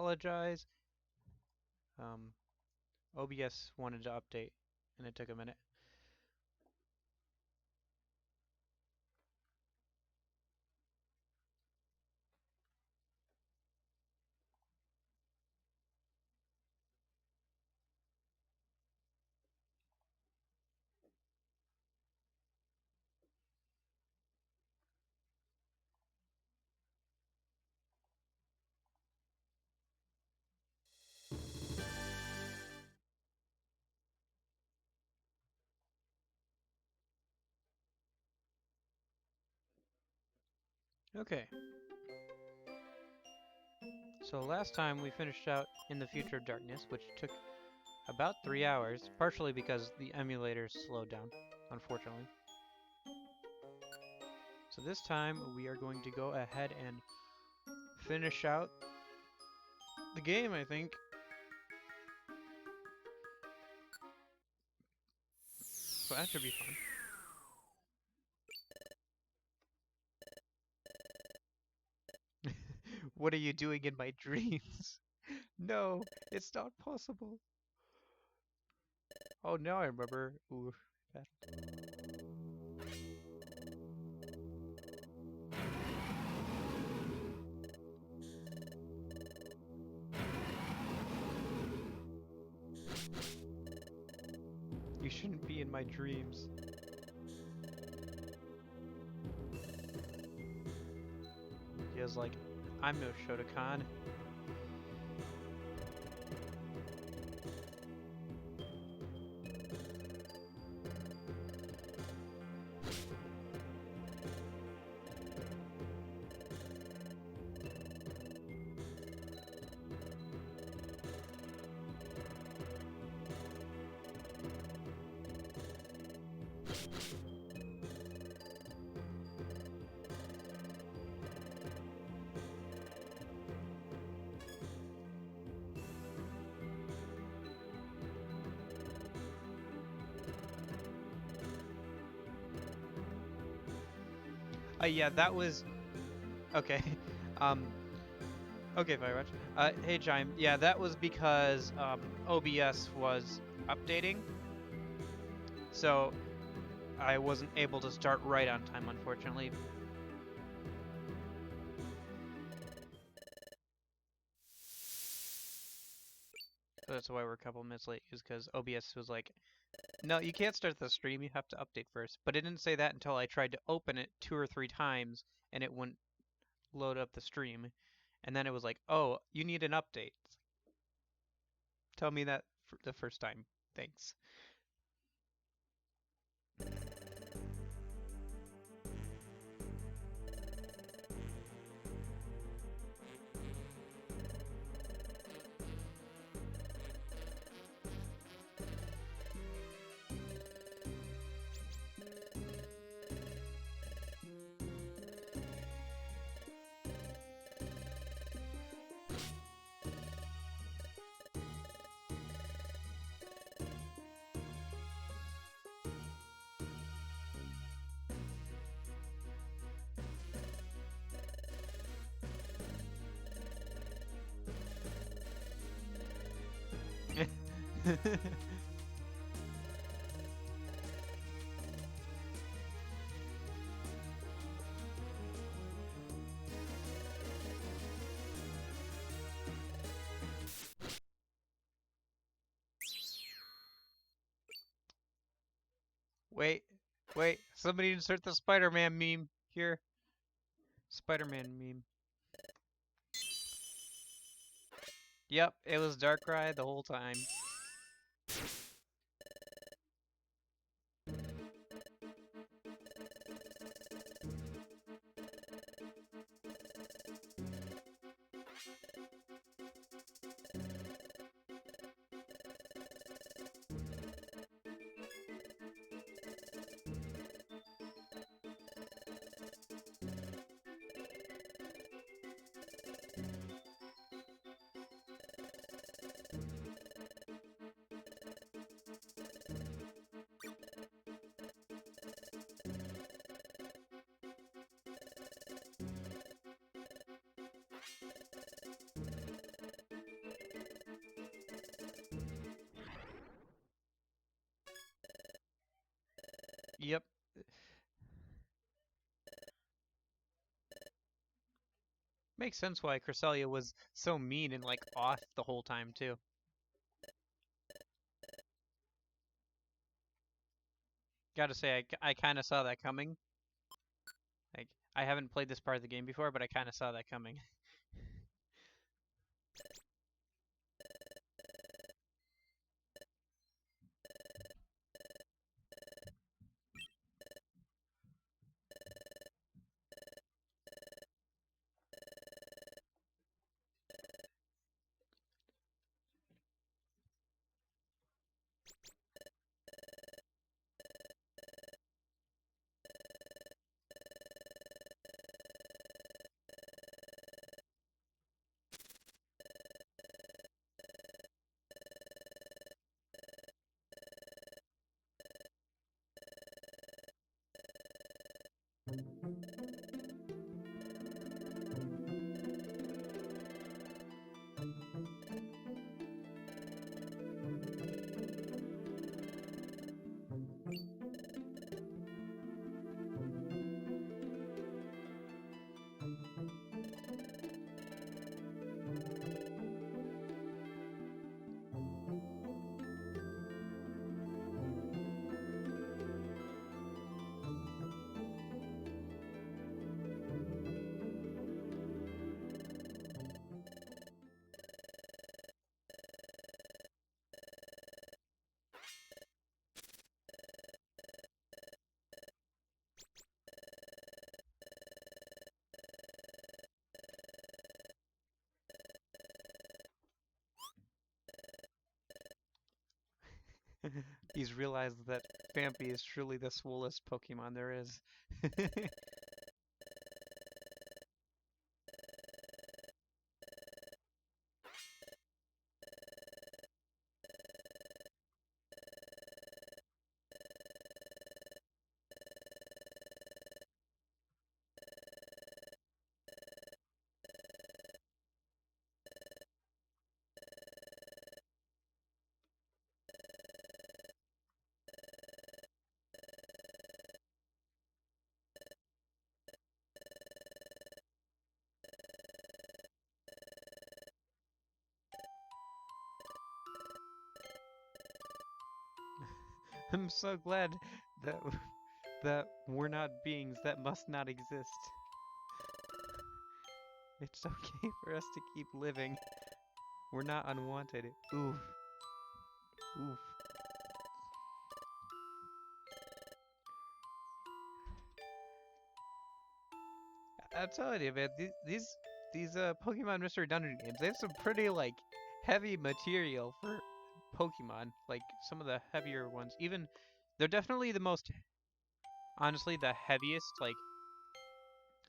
apologize. OBS wanted to update, and it took a minute. Okay. So last time we finished out In the Future of Darkness, which took about 3 hours, partially because the emulator slowed down, unfortunately. So this time we are going to go ahead and finish out the game, I think. So that should be fun. What are you doing in my dreams? No, it's not possible. Oh, now I remember. Ooh, bad. You shouldn't be in my dreams. He was like, I'm no Shotokan. Yeah, that was okay. Um, okay, Firewatch. Hey, Chime. Yeah, that was because OBS was updating, so I wasn't able to start right on time, unfortunately. So that's why we're a couple minutes late, is because OBS was like, no, you can't start the stream, you have to update first. But it didn't say that until I tried to open it 2 or 3 times, and it wouldn't load up the stream. And then it was like, oh, you need an update. Tell me that for the first time. Thanks. Wait, wait. Somebody insert the Spider-Man meme here. Spider-Man meme. Yep, it was Darkrai the whole time. Yep. Makes sense why Cresselia was so mean and like off the whole time too. Gotta say, I kind of saw that coming. Like, I haven't played this part of the game before, but I kind of saw that coming. He's realized that Phanpy is truly the swollest Pokemon there is. I'm so glad that we're not beings that must not exist. It's okay for us to keep living. We're not unwanted. Oof. Oof. I'm telling you, man, these Pokemon Mystery Dungeon games, they have some pretty like heavy material for Pokemon. Like some of the heavier ones. Even they're definitely the most honestly the heaviest like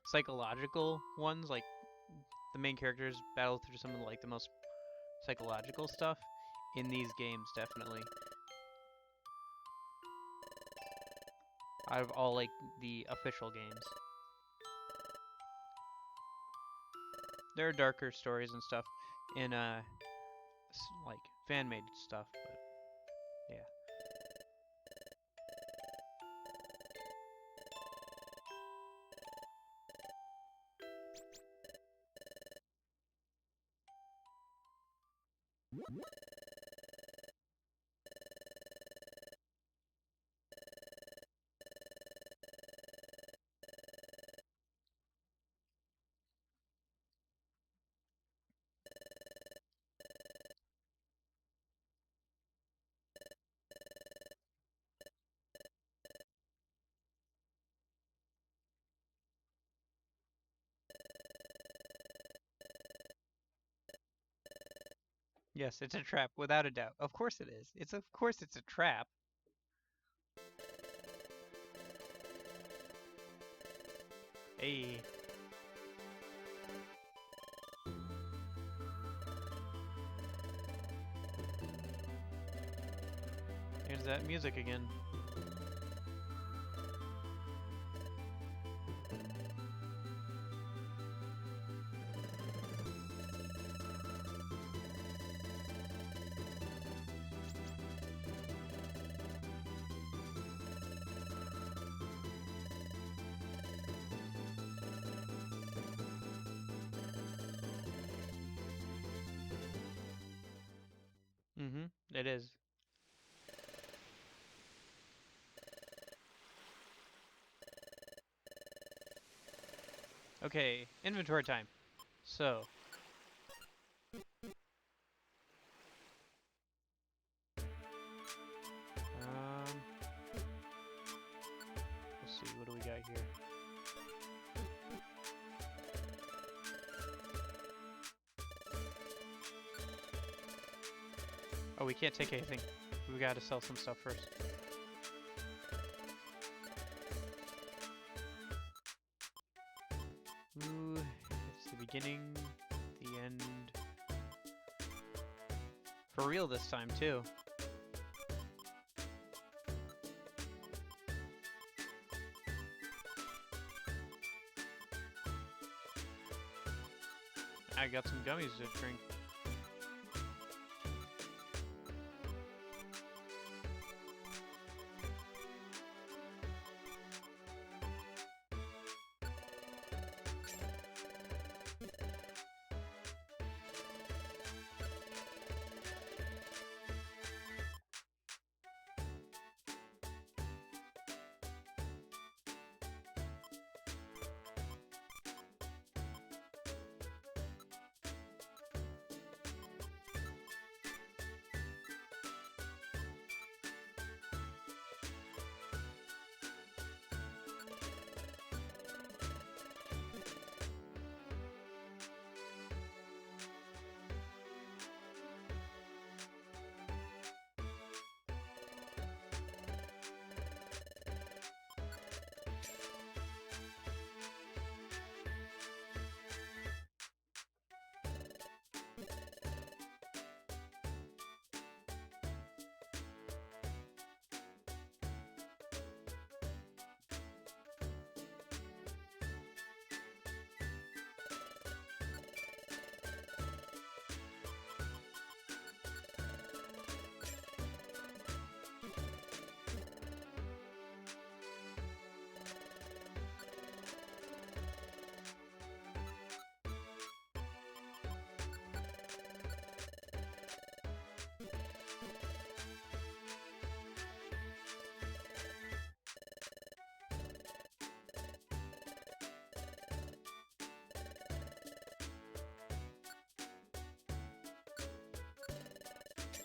psychological ones. Like the main characters battle through some of like the most psychological stuff in these games, definitely. Out of all like the official games. There are darker stories and stuff in like fan made stuff, but yeah. Yes, it's a trap without a doubt. Of course it is. Of course it's a trap. Hey, there's that music again. It is. Okay, inventory time. So. Let's see, what do we got here? Oh, we can't take anything. We gotta sell some stuff first. Ooh, it's the beginning, the end. For real this time, too. I got some gummies to drink.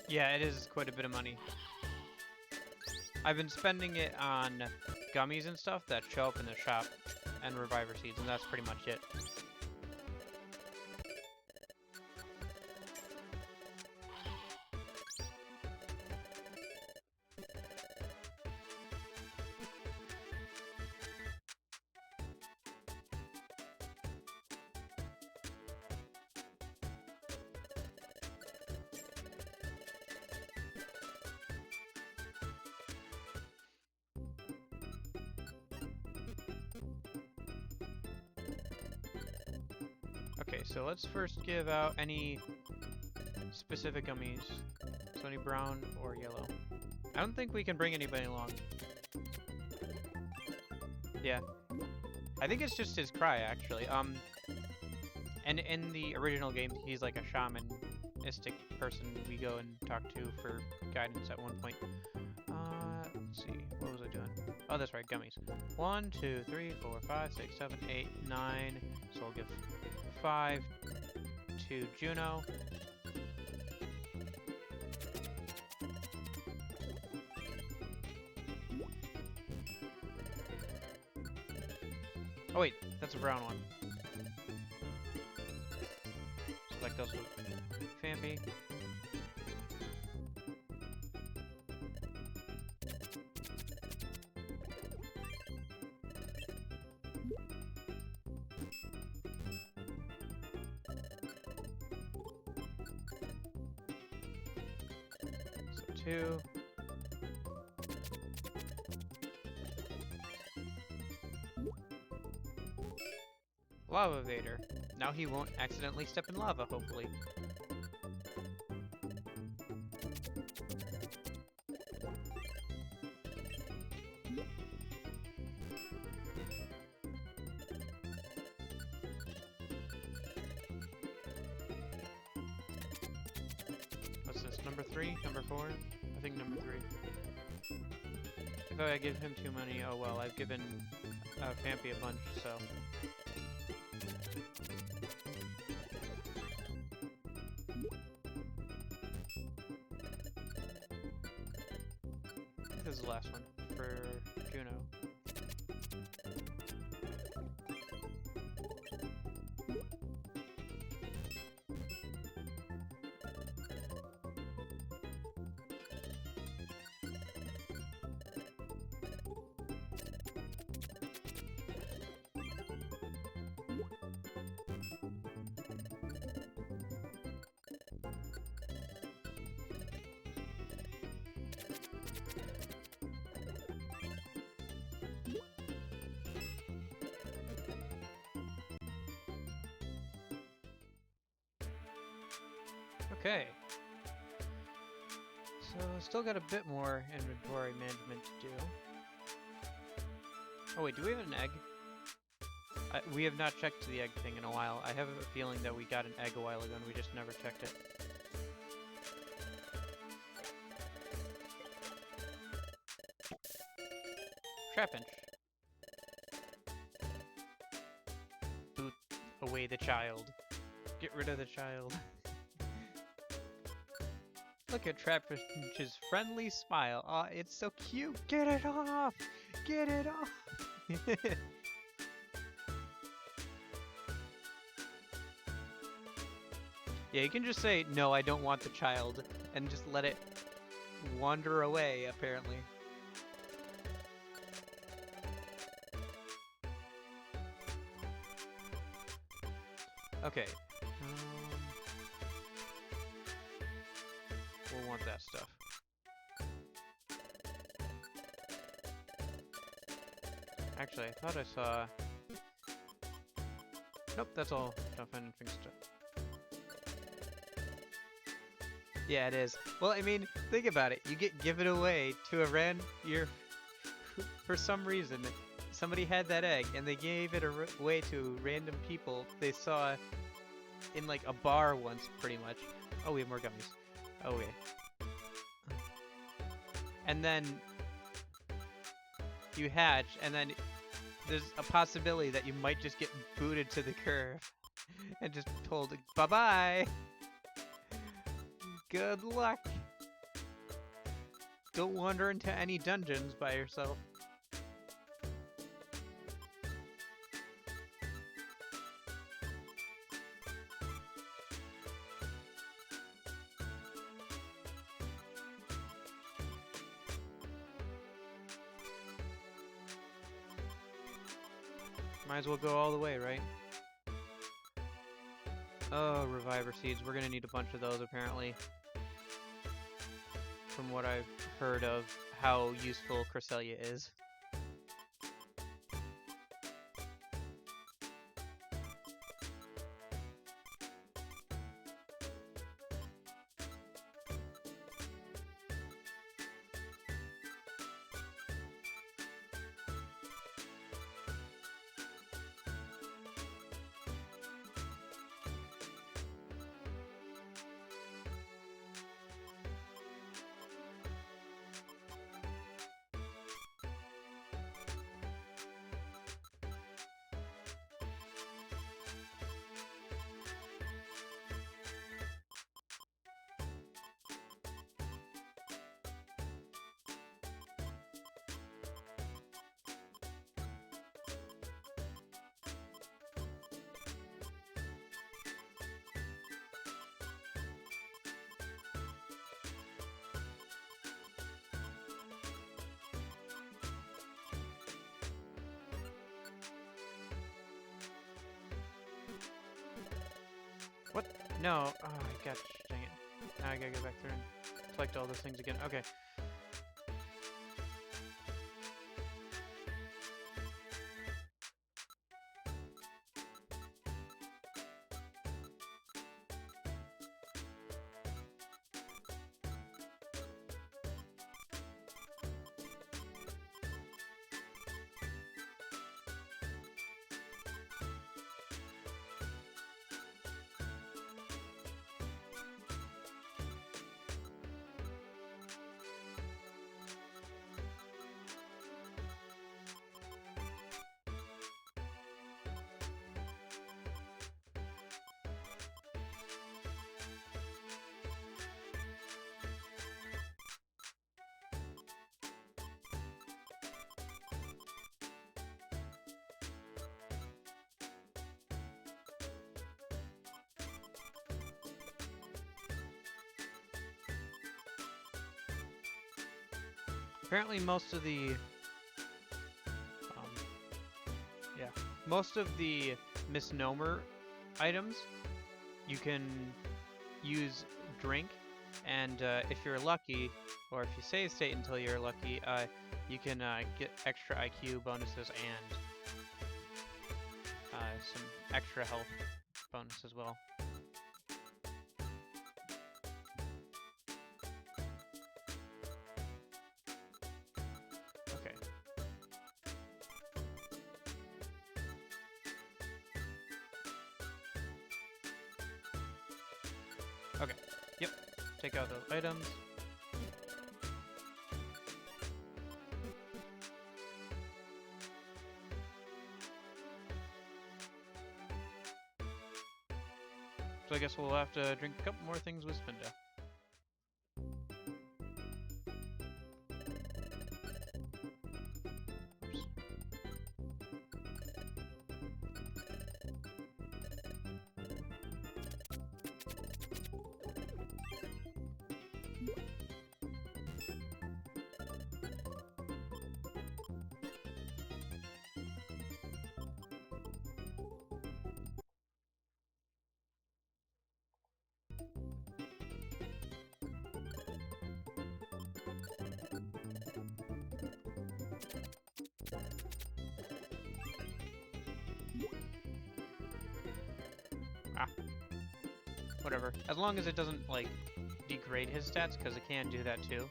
Yeah, it is quite a bit of money. I've been spending it on gummies and stuff that show up in the shop and reviver seeds, and that's pretty much it. Okay, so let's first give out any specific gummies. So any brown or yellow. I don't think we can bring anybody along. Yeah. I think it's just his cry, actually. And in the original game, he's like a shamanistic person we go and talk to for guidance at one point. Let's see. What was I doing? Oh, that's right, gummies. 1, 2, 3, 4, 5, 6, 7, 8, 9. So I'll give 5 to Juno. Oh wait, that's a brown one. Select those with Fampy. So 2. Lava Vader. Now he won't accidentally step in lava, hopefully. What's this, Number 3? Number 4? I think number 3. If I give him too many, oh well, I've given Fampy a bunch, so... This is the last one for Juno. Okay. So, still got a bit more inventory management to do. Oh wait, do we have an egg? We have not checked the egg thing in a while. I have a feeling that we got an egg a while ago and we just never checked it. Trapinch. Boot away the child. Get rid of the child. Look at Trapinch's friendly smile. Aw, it's so cute. Get it off! Get it off! Yeah, you can just say, no, I don't want the child, and just let it wander away, apparently. Okay. We'll want that stuff. Actually, I thought I saw... Nope, that's all Jumpin' and Fink stuff. Yeah, it is. Well, I mean, think about it. You get given away to a for some reason, somebody had that egg, and they gave it away to random people they saw in, like, a bar once, pretty much. Oh, we have more gummies. Okay. And then you hatch, and then there's a possibility that you might just get booted to the curb and just told, bye-bye! Good luck! Don't wander into any dungeons by yourself. Might as well go all the way, right? Oh, Reviver Seeds. We're gonna need a bunch of those, apparently. From what I've heard of how useful Cresselia is. What? No. Oh, I got. Dang it. Now I gotta go back through and collect all those things again. Okay. Apparently most of the most of the misnomer items you can use drink, and if you're lucky, or if you save state until you're lucky, you can get extra IQ bonuses and some extra health bonus as well. Okay. Okay. Yep. Take out those items. So I guess we'll have to drink a couple more things with Spinda. Oops. Whatever. As long as it doesn't, like, degrade his stats, because it can do that too.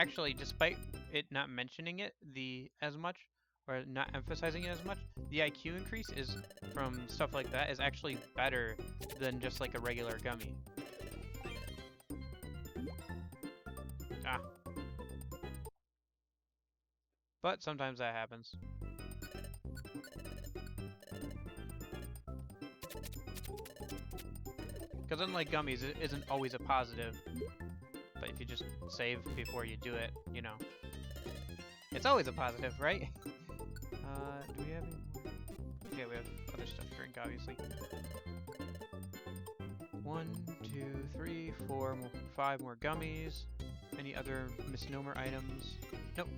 Actually, despite it not mentioning it as much, or not emphasizing it as much, the IQ increase is from stuff like that is actually better than just like a regular gummy. Ah. But sometimes that happens. Because unlike gummies, it isn't always a positive. But if you just save before you do it, you know. It's always a positive, right? Do we have any more? Yeah, we have other stuff to drink, obviously. 1, 2, 3, 4, 5 more gummies. Any other misnomer items? Nope.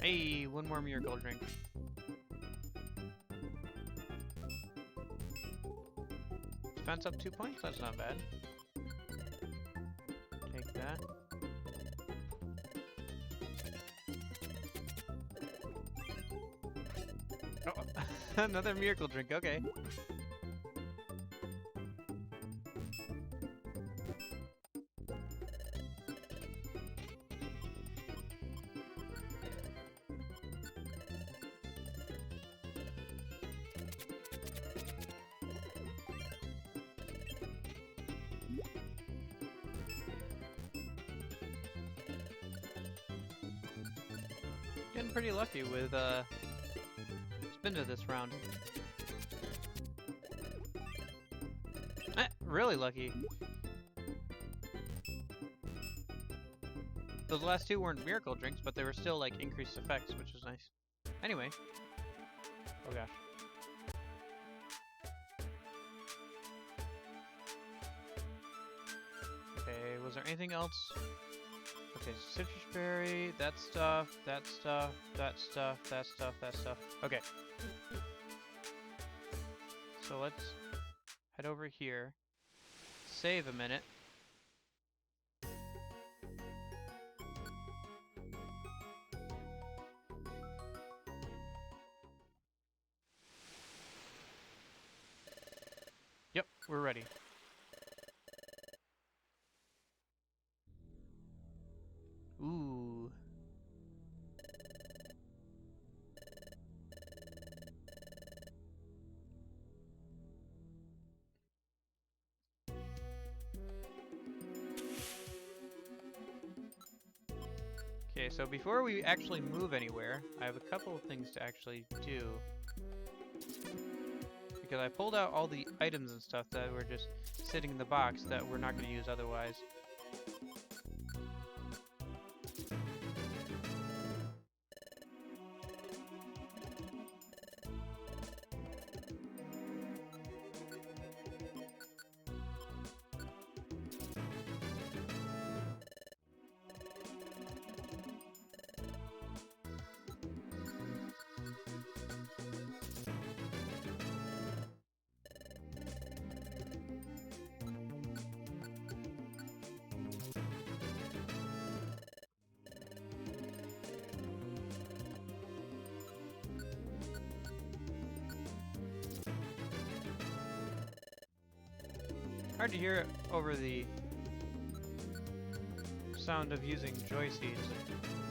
Hey, one more miracle drink. Defense up 2 points? That's not bad. Take that. Oh, another miracle drink, okay. Getting pretty lucky with Spinda this round. Really lucky. Those last two weren't miracle drinks, but they were still like increased effects, which is nice. Anyway. Oh gosh. Okay, was there anything else? Okay, citrus berry, that stuff, that stuff, that stuff, that stuff, that stuff. Okay. So let's head over here. Save a minute. Yep, we're ready. Ooh. Okay, so before we actually move anywhere, I have a couple of things to actually do. Because I pulled out all the items and stuff that were just sitting in the box that we're not going to use otherwise. Hard to hear over the sound of using joy seeds,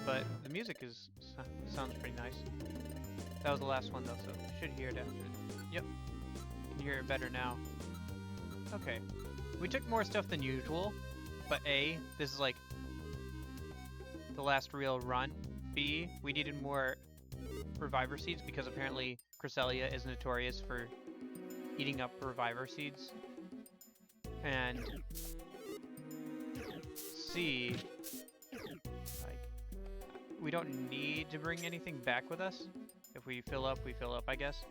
but the music sounds pretty nice. That was the last one though, so should hear it after. Yep, can hear it better now. Okay, we took more stuff than usual, but A, this is like the last real run. B, we needed more reviver seeds because apparently Cresselia is notorious for eating up reviver seeds. And C, like, we don't need to bring anything back with us. If we fill up, we fill up, I guess.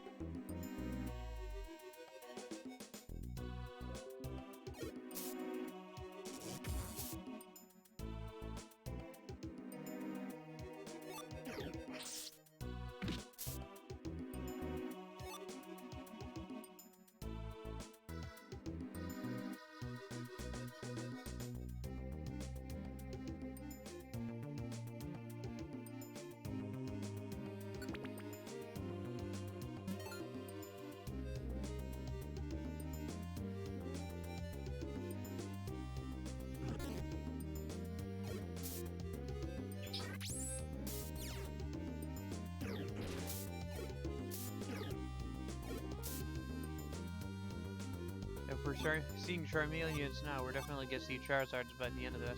If we're seeing Charmeleons now, we're definitely gonna see Charizards by the end of this.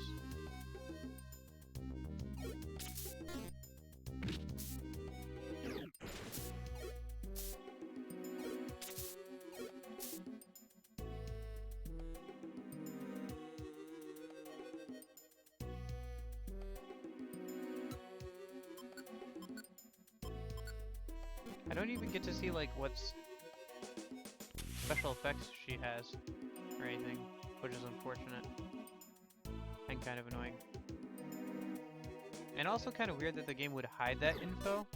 I don't even get to see like what's special effects she has or anything, which is unfortunate and kind of annoying. And also kind of weird that the game would hide that info.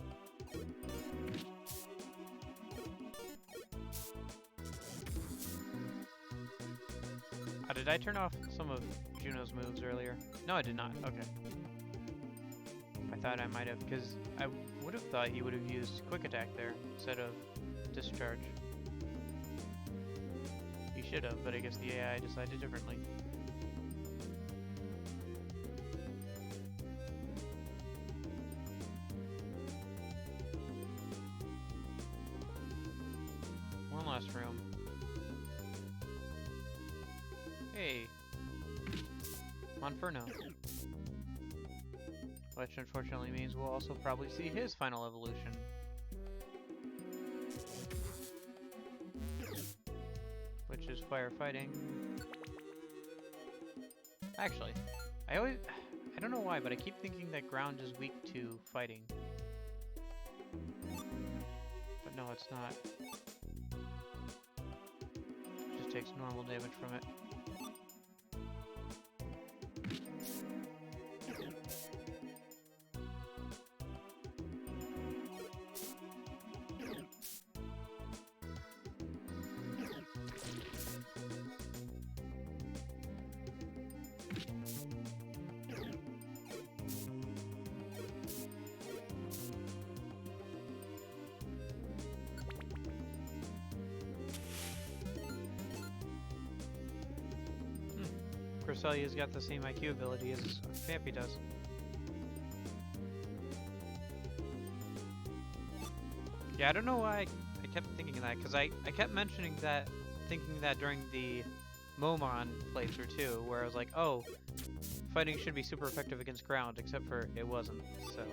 Did I turn off some of Juno's moves earlier? No, I did not. Okay. I thought I might have, because I would have thought he would have used Quick Attack there instead of Discharge. He should have, but I guess the AI decided differently. One last room. Hey, Monferno. Which unfortunately means we'll also probably see his final evolution. Which is firefighting. Actually, I don't know why, but I keep thinking that ground is weak to fighting. But no, it's not. It just takes normal damage from it. Cresselia's got the same IQ ability as Phanpy does. Yeah, I don't know why I kept thinking that, because I kept mentioning that, thinking that during the Momon playthrough too, where I was like, oh, fighting should be super effective against ground, except for it wasn't, so.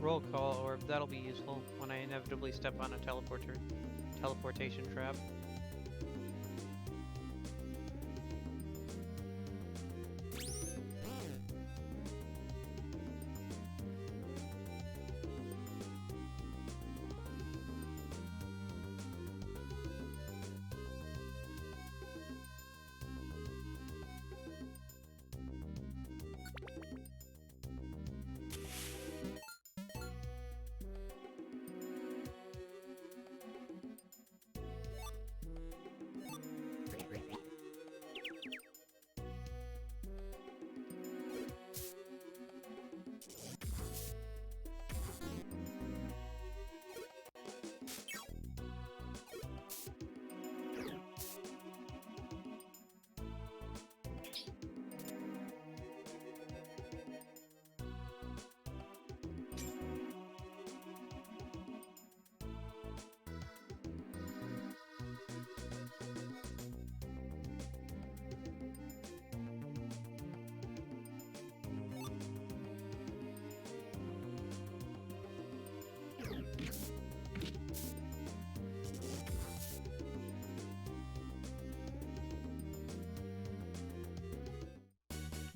Roll call orb, that'll be useful when I inevitably step on a teleportation trap.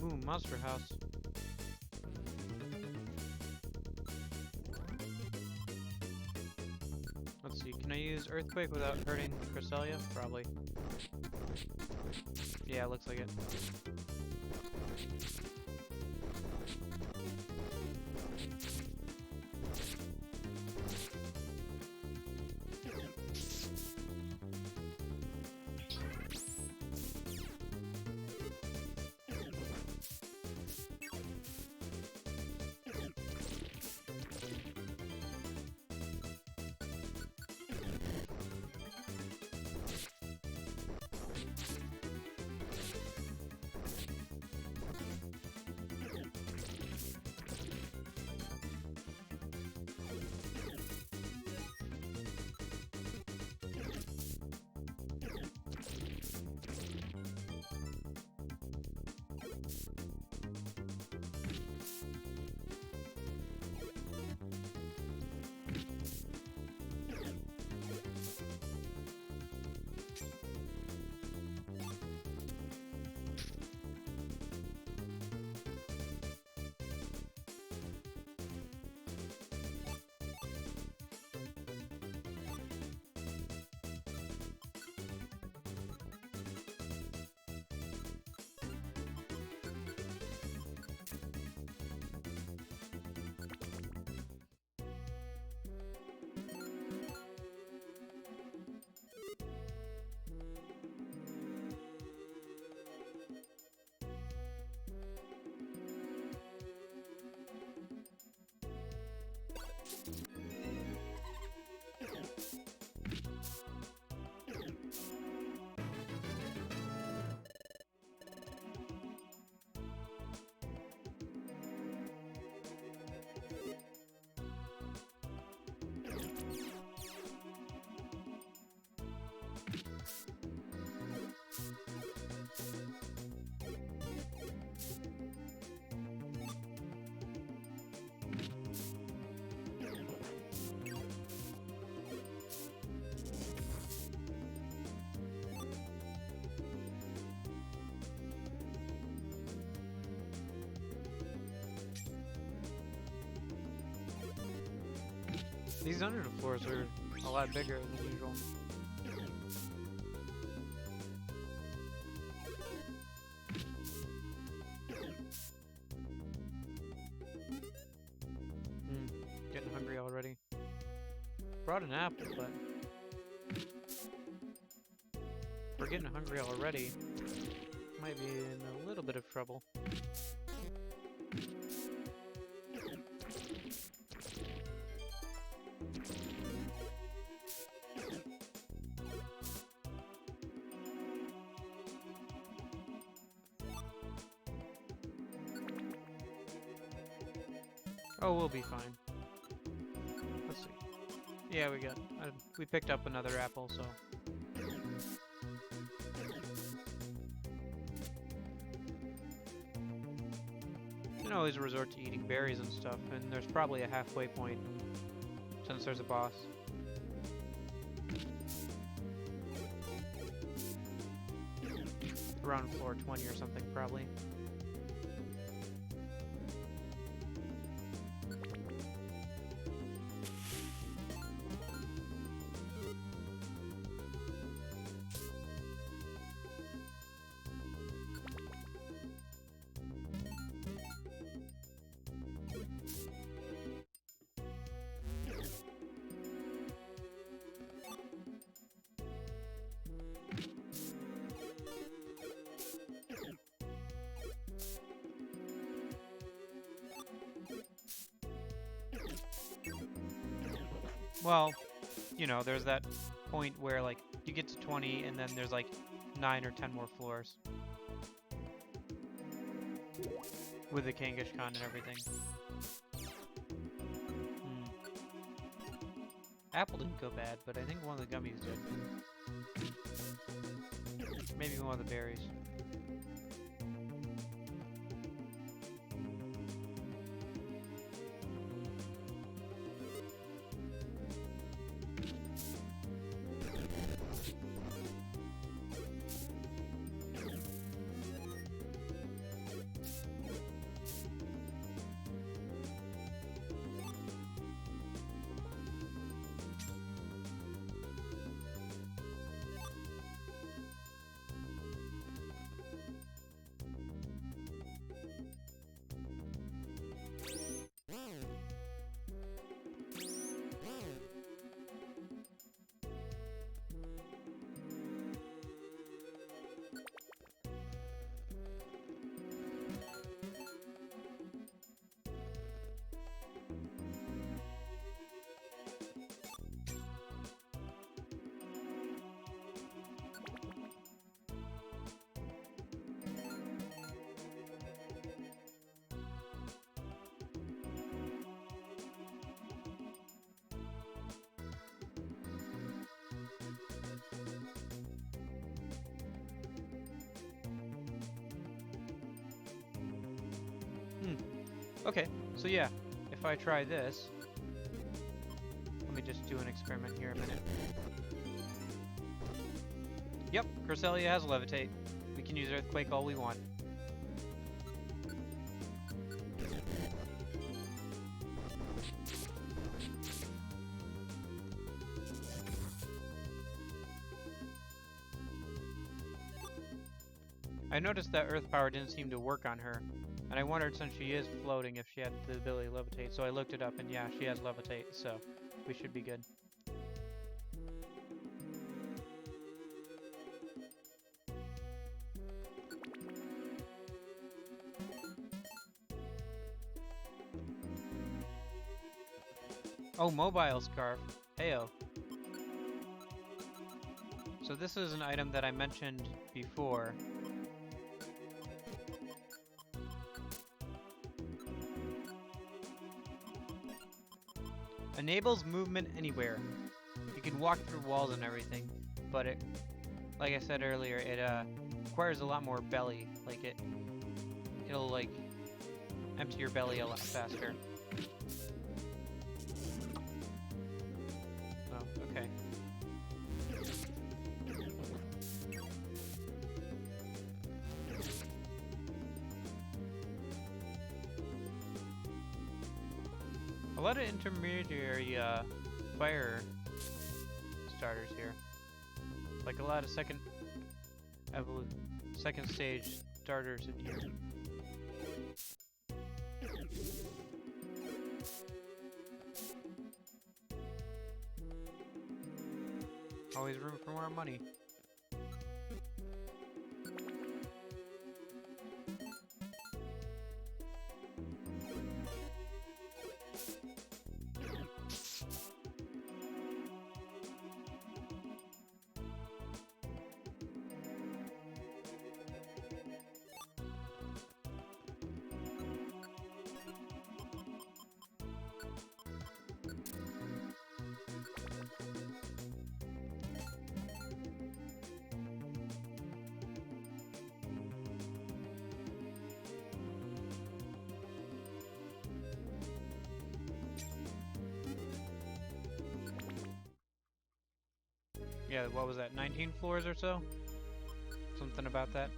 Ooh, monster house. Let's see, can I use Earthquake without hurting Cresselia? Probably. Yeah, looks like it. These underfloors are a lot bigger than usual. Getting hungry already. Brought an apple, but we're getting hungry already. Might be in a little bit of trouble. Oh, we'll be fine. Let's see. Yeah, we picked up another apple, so. You can always resort to eating berries and stuff, and there's probably a halfway point since there's a boss. Around floor 20 or something, probably. Well, you know, there's that point where, like, you get to 20 and then there's, like, 9 or 10 more floors. With the Kangaskhan and everything. Apple didn't go bad, but I think one of the gummies did. Maybe one of the berries. Okay, so yeah, if I try this, let me just do an experiment here a minute. Yep, Cresselia has Levitate. We can use Earthquake all we want. I noticed that Earth Power didn't seem to work on her, and I wondered, since she is floating, if she had the ability to Levitate, so I looked it up, and yeah, she has Levitate, so we should be good. Oh, Mobile Scarf. Heyo. So this is an item that I mentioned before. Enables movement anywhere. You can walk through walls and everything, but it, like I said earlier, it requires a lot more belly. Like it'll like empty your belly a lot faster. Oh, okay. A lot of intermediary fire starters here. Like a lot of second stage starters in here. Always room for more money. Yeah, what was that, 19 floors or so? Something about that.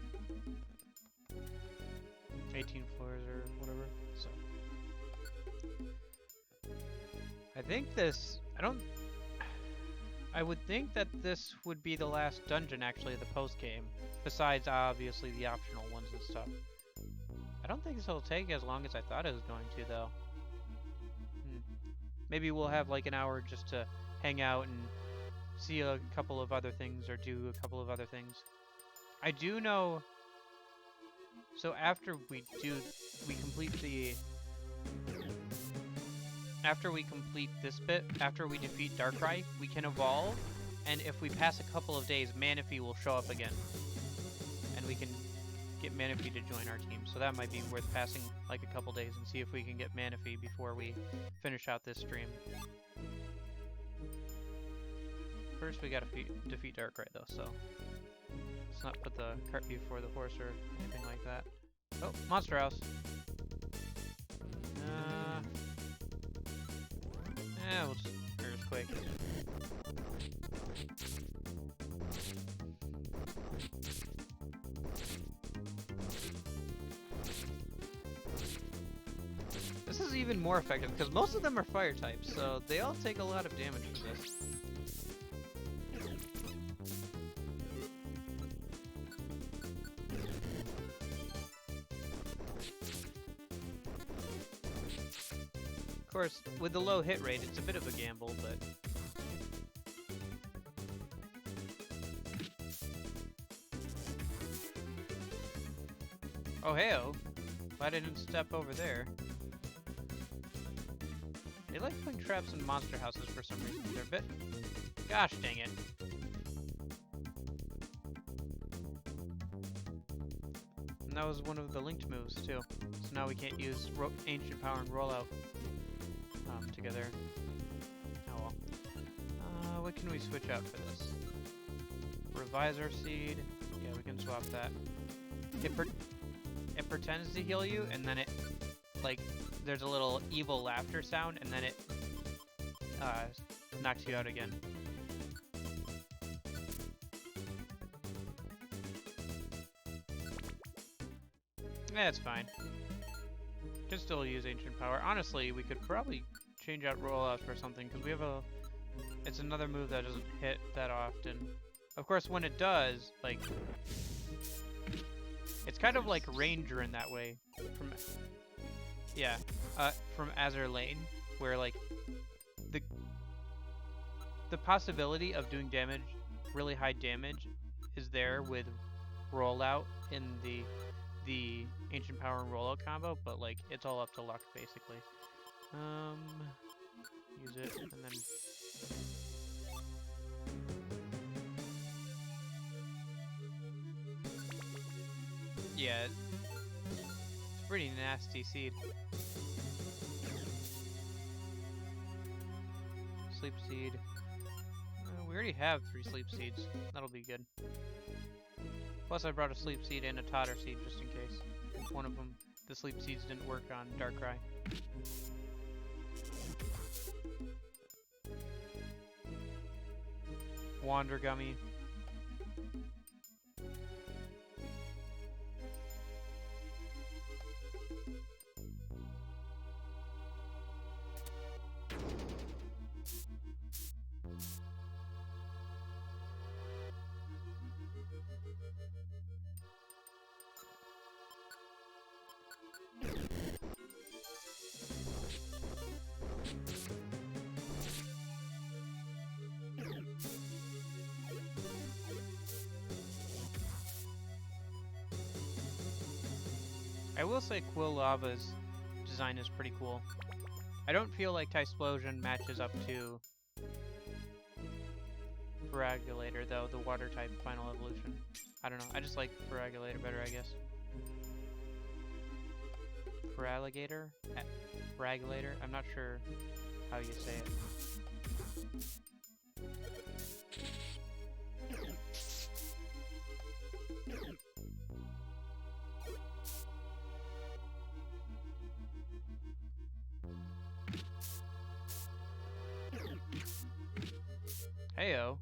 18 floors or whatever, so. I think this, I would think that this would be the last dungeon, actually, the post-game. Besides, obviously, the optional ones and stuff. I don't think this will take as long as I thought it was going to, though. Maybe we'll have, like, an hour just to hang out and see a couple of other things or do a couple of other things. I do know, so after we complete this bit, after we defeat Darkrai, we can evolve, and if we pass a couple of days, Manaphy will show up again. And we can get Manaphy to join our team, so that might be worth passing like a couple days and see if we can get Manaphy before we finish out this stream. First, we gotta defeat Darkrai, though, so let's not put the cart before the horse or anything like that. Oh, Monster House. Yeah, we'll just Earthquake. This is even more effective because most of them are fire types, so they all take a lot of damage from this. Of course, with the low hit rate, it's a bit of a gamble, but... Oh, hey-oh. Glad I didn't step over there. They like putting traps in monster houses for some reason. They're a bit... Gosh dang it. And that was one of the linked moves, too. So now we can't use Ancient Power and Rollout together. Oh well. What can we switch out for this? Revisor Seed. Yeah, we can swap that. It pretends to heal you, and then it, like, there's a little evil laughter sound, and then it knocks you out again. Yeah, it's fine. Can still use Ancient Power. Honestly, we could probably change out Rollout for something, because we have a... It's another move that doesn't hit that often. Of course, when it does, like... It's kind of like Ranger in that way. From Azur Lane, where, like, the possibility of doing damage, really high damage, is there with Rollout in the Ancient Power and Rollout combo, but, like, it's all up to luck, basically. Use it, and then... Yeah, it's a pretty nasty seed. Sleep Seed. We already have 3 Sleep Seeds. That'll be good. Plus I brought a Sleep Seed and a Totter Seed just in case. If one of them, the Sleep Seeds didn't work on Darkrai. Wander Gummy. I will say Quillava's design is pretty cool. I don't feel like Tysplosion matches up to Feraligatr though, the water type final evolution. I don't know, I just like Feraligatr better, I guess. Feraligatr? Feraligatr? I'm not sure how you say it. Heyo.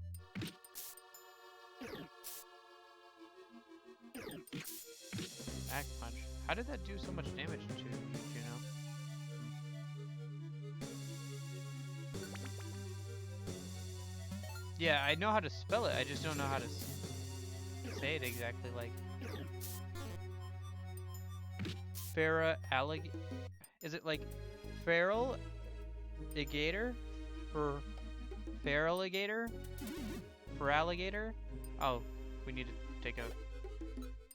Back punch. How did that do so much damage to you, you know? Yeah, I know how to spell it. I just don't know how to say it exactly. Like Feraligatr. Is it like feral alligator or Feraligatr? Feraligatr? Oh, we need to take a.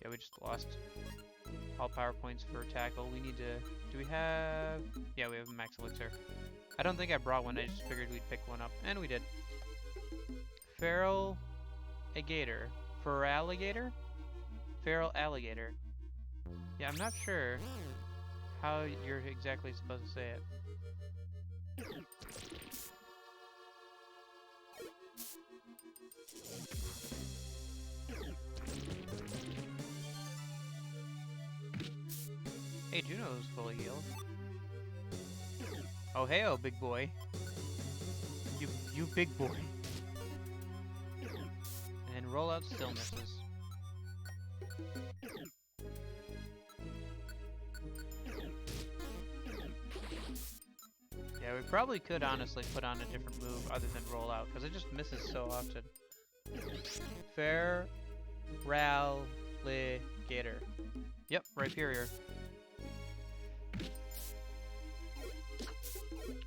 Yeah, we just lost all power points for tackle. We need to. Do we have? Yeah, we have a max elixir. I don't think I brought one. I just figured we'd pick one up, and we did. Feral alligator. Feraligatr? Feral alligator. Yeah, I'm not sure how you're exactly supposed to say it. Hey, Juno's fully healed. Oh, hey-oh, big boy. You big boy. And rollout still misses. Yeah, we probably could honestly put on a different move other than rollout, because it just misses so often. Feraligatr. Yep, Rhyperior.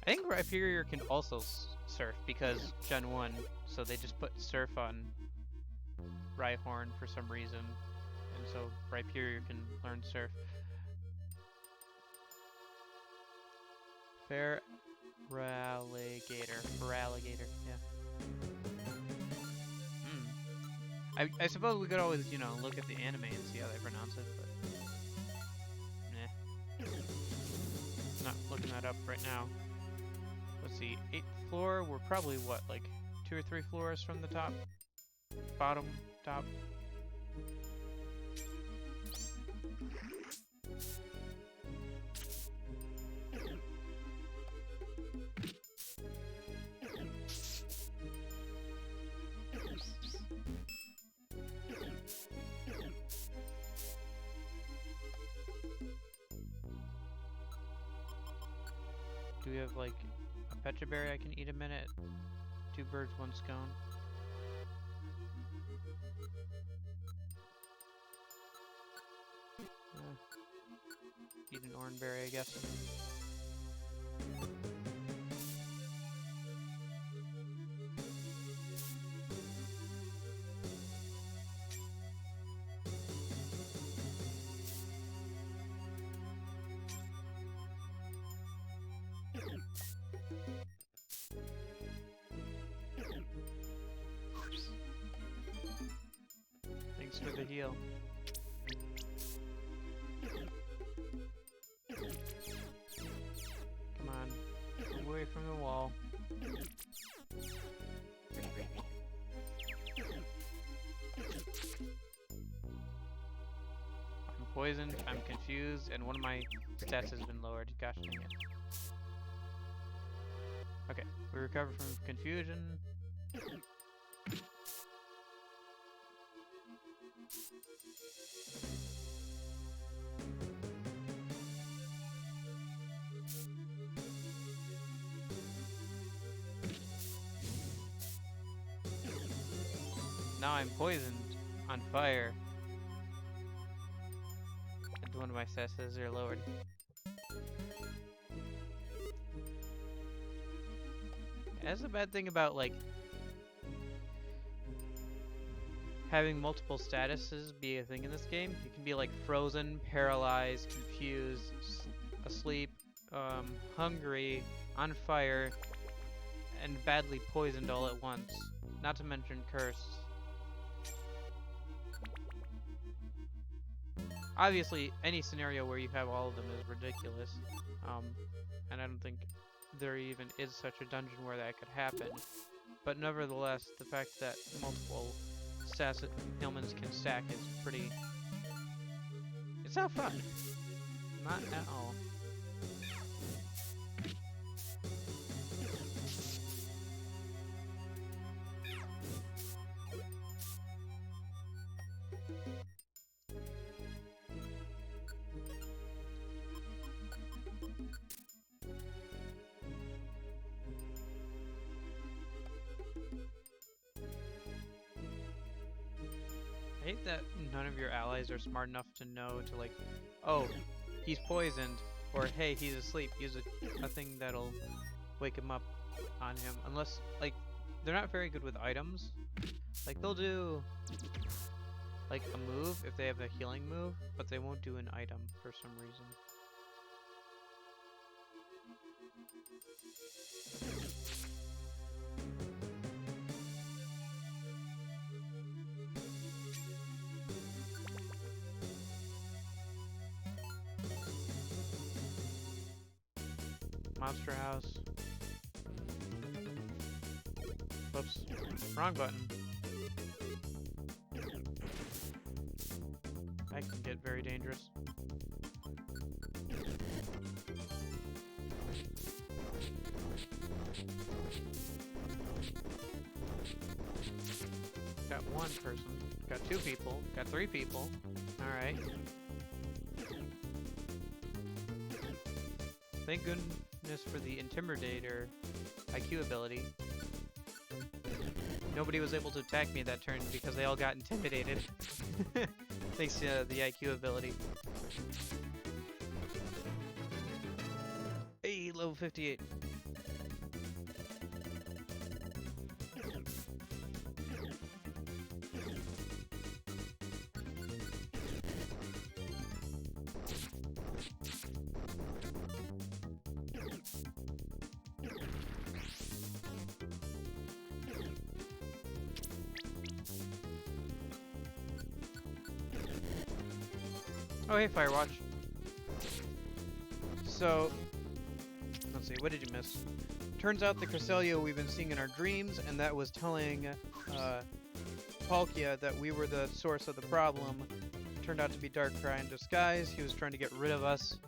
I think Rhyperior can also surf because Gen 1, so they just put surf on Rhyhorn for some reason, and so Rhyperior can learn surf. Feraligatr, yeah. I suppose we could always, you know, look at the anime and see how they pronounce it, but nah. Not looking that up right now. Let's see, 8th floor, we're probably what, like 2 or 3 floors from the top? Bottom, top? Do we have like a Pecha Berry I can eat a minute? 2 birds, 1 scone. Eat an orange berry, I guess. Thanks for the heal. Come on, away from the wall. I'm poisoned, I'm confused, and one of my stats has been lowered. Gosh dang it. Okay, we recover from confusion. Now I'm poisoned on fire. And one of my stats are lowered. That's the bad thing about like having multiple statuses be a thing in this game. You can be like frozen, paralyzed, confused, asleep, hungry, on fire, and badly poisoned all at once. Not to mention cursed. Obviously, any scenario where you have all of them is ridiculous, and I don't think there even is such a dungeon where that could happen. But nevertheless, the fact that multiple ailments can stack is pretty... It's not fun. Not at all. I hate that none of your allies are smart enough to know to like, oh, he's poisoned, or hey, he's asleep. Use a thing that'll wake him up on him. Unless, like, they're not very good with items. Like, they'll do, like, a move if they have a healing move, but they won't do an item for some reason. Monster House. Whoops. Wrong button. That can get very dangerous. Got one person. Got two people. Got three people. Alright. Thank goodness for the Intimidator IQ ability. Nobody was able to attack me that turn because they all got intimidated. Thanks to the IQ ability. Hey, level 58. Oh, hey, Firewatch. So, let's see, what did you miss? Turns out the Cresselia we've been seeing in our dreams, and that was telling Palkia that we were the source of the problem, turned out to be Darkrai in disguise. He was trying to get rid of us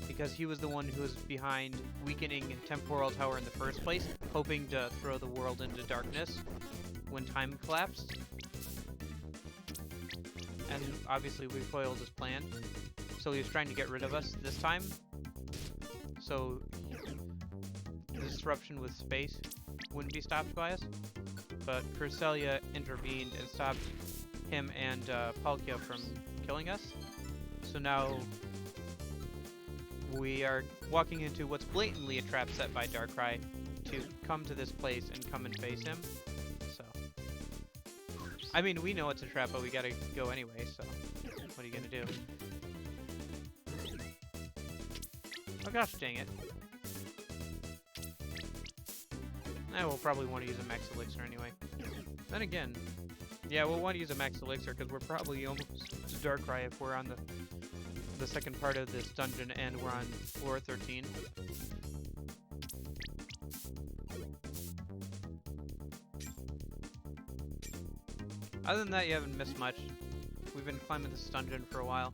because he was the one who was behind weakening Temporal Tower in the first place, hoping to throw the world into darkness when time collapsed. And obviously we foiled his plan, so he was trying to get rid of us this time. So the disruption with space wouldn't be stopped by us, but Cresselia intervened and stopped him and Palkia from killing us. So now we are walking into what's blatantly a trap set by Darkrai to come to this place and come and face him. I mean, we know it's a trap, but we gotta go anyway, so what are you gonna do? Oh gosh, dang it. We'll probably want to use a Max Elixir anyway. Then again, yeah, we'll want to use a Max Elixir because we're probably almost to Darkrai if we're on the second part of this dungeon and we're on floor 13. Other than that, you haven't missed much. We've been climbing this dungeon for a while.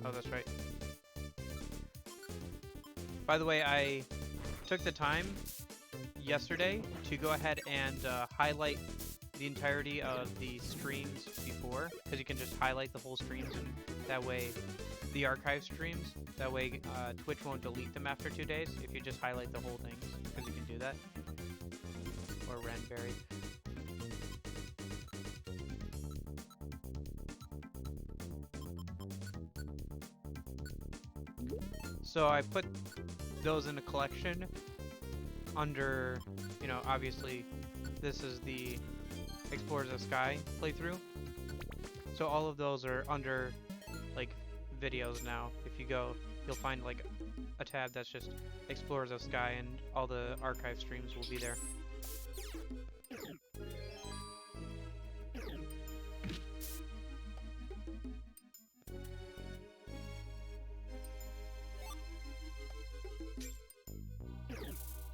Oh, that's right. By the way, I took the time yesterday to go ahead and highlight the entirety of the streams before, because you can just highlight the whole streams, and that way the archive streams, that way Twitch won't delete them after 2 days if you just highlight the whole things, because you can do that. Or Renberry. So I put those in a collection under, you know, obviously this is the Explorers of Sky playthrough. So all of those are under like videos now. If you go, you'll find like a tab that's just Explorers of Sky, and all the archive streams will be there.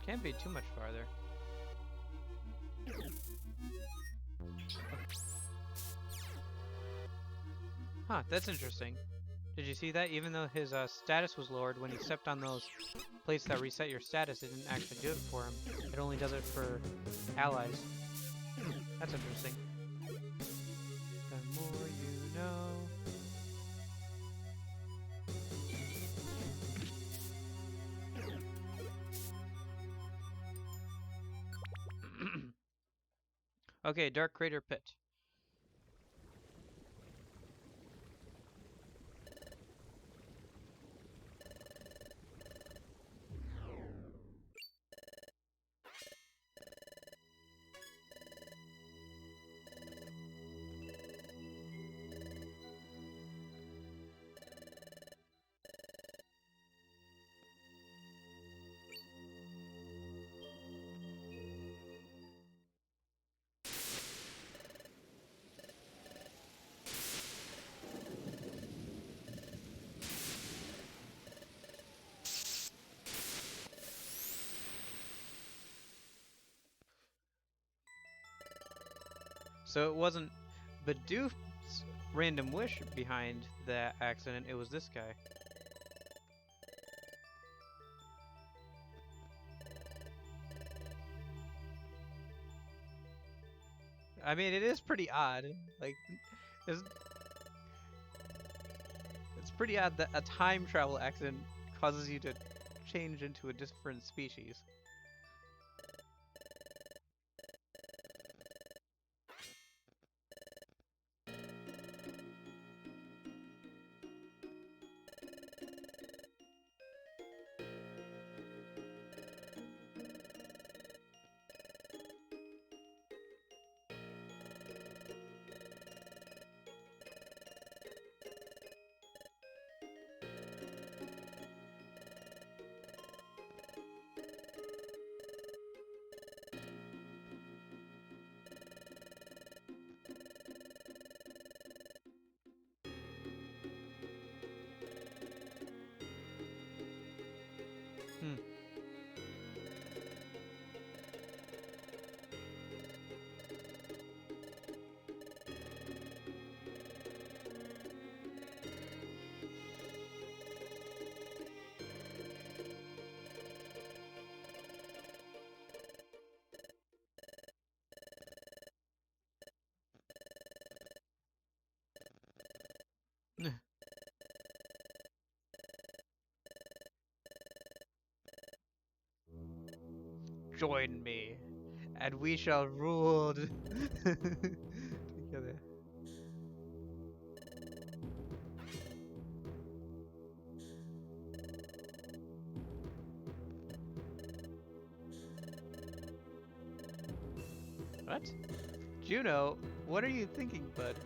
Can't be too much farther. Huh, that's interesting. Did you see that? Even though his status was lowered, when he stepped on those plates that reset your status, it didn't actually do it for him. It only does it for allies. That's interesting. The more you know. Okay, Dark Crater Pit. So it wasn't Bidoof's random wish behind that accident, it was this guy. I mean, it is pretty odd. Like, it's pretty odd that a time travel accident causes you to change into a different species. Hmm. Join me, and we shall rule together. What? Juno, what are you thinking, bud?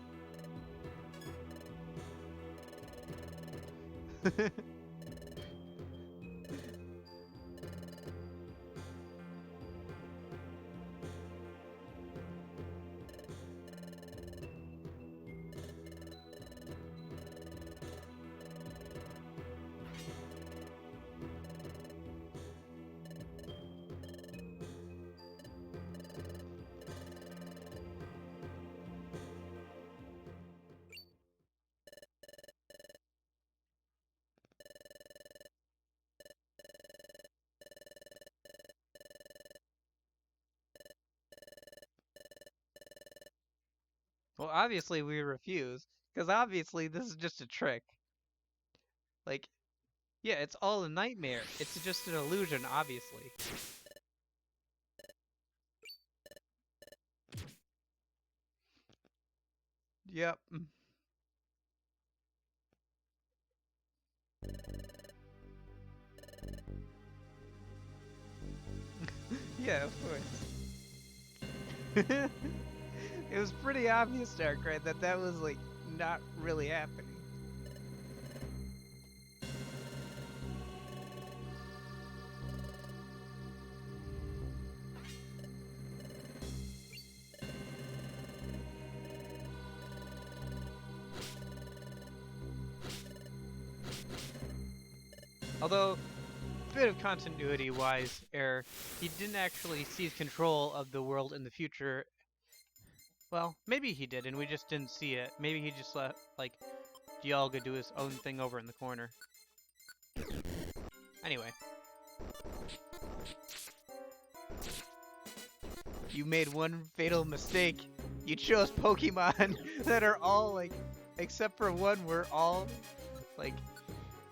Well, obviously we refuse, because obviously this is just a trick. Like, yeah, it's all a nightmare. It's just an illusion, obviously. Yep. Yeah, of course. It was pretty obvious, Darkrai, that that was like not really happening. Although, bit of continuity-wise error, he didn't actually seize control of the world in the future. Well, maybe he did, and we just didn't see it. Maybe he just let, like, Dialga do his own thing over in the corner. Anyway. You made one fatal mistake. You chose Pokemon that are all, like, except for one, we're all, like,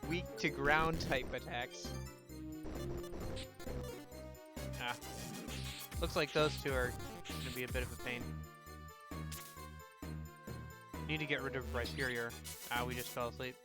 weak to ground type attacks. Ah. Looks like those two are gonna be a bit of a pain. Need to get rid of Rhyperior. Ah, we just fell asleep.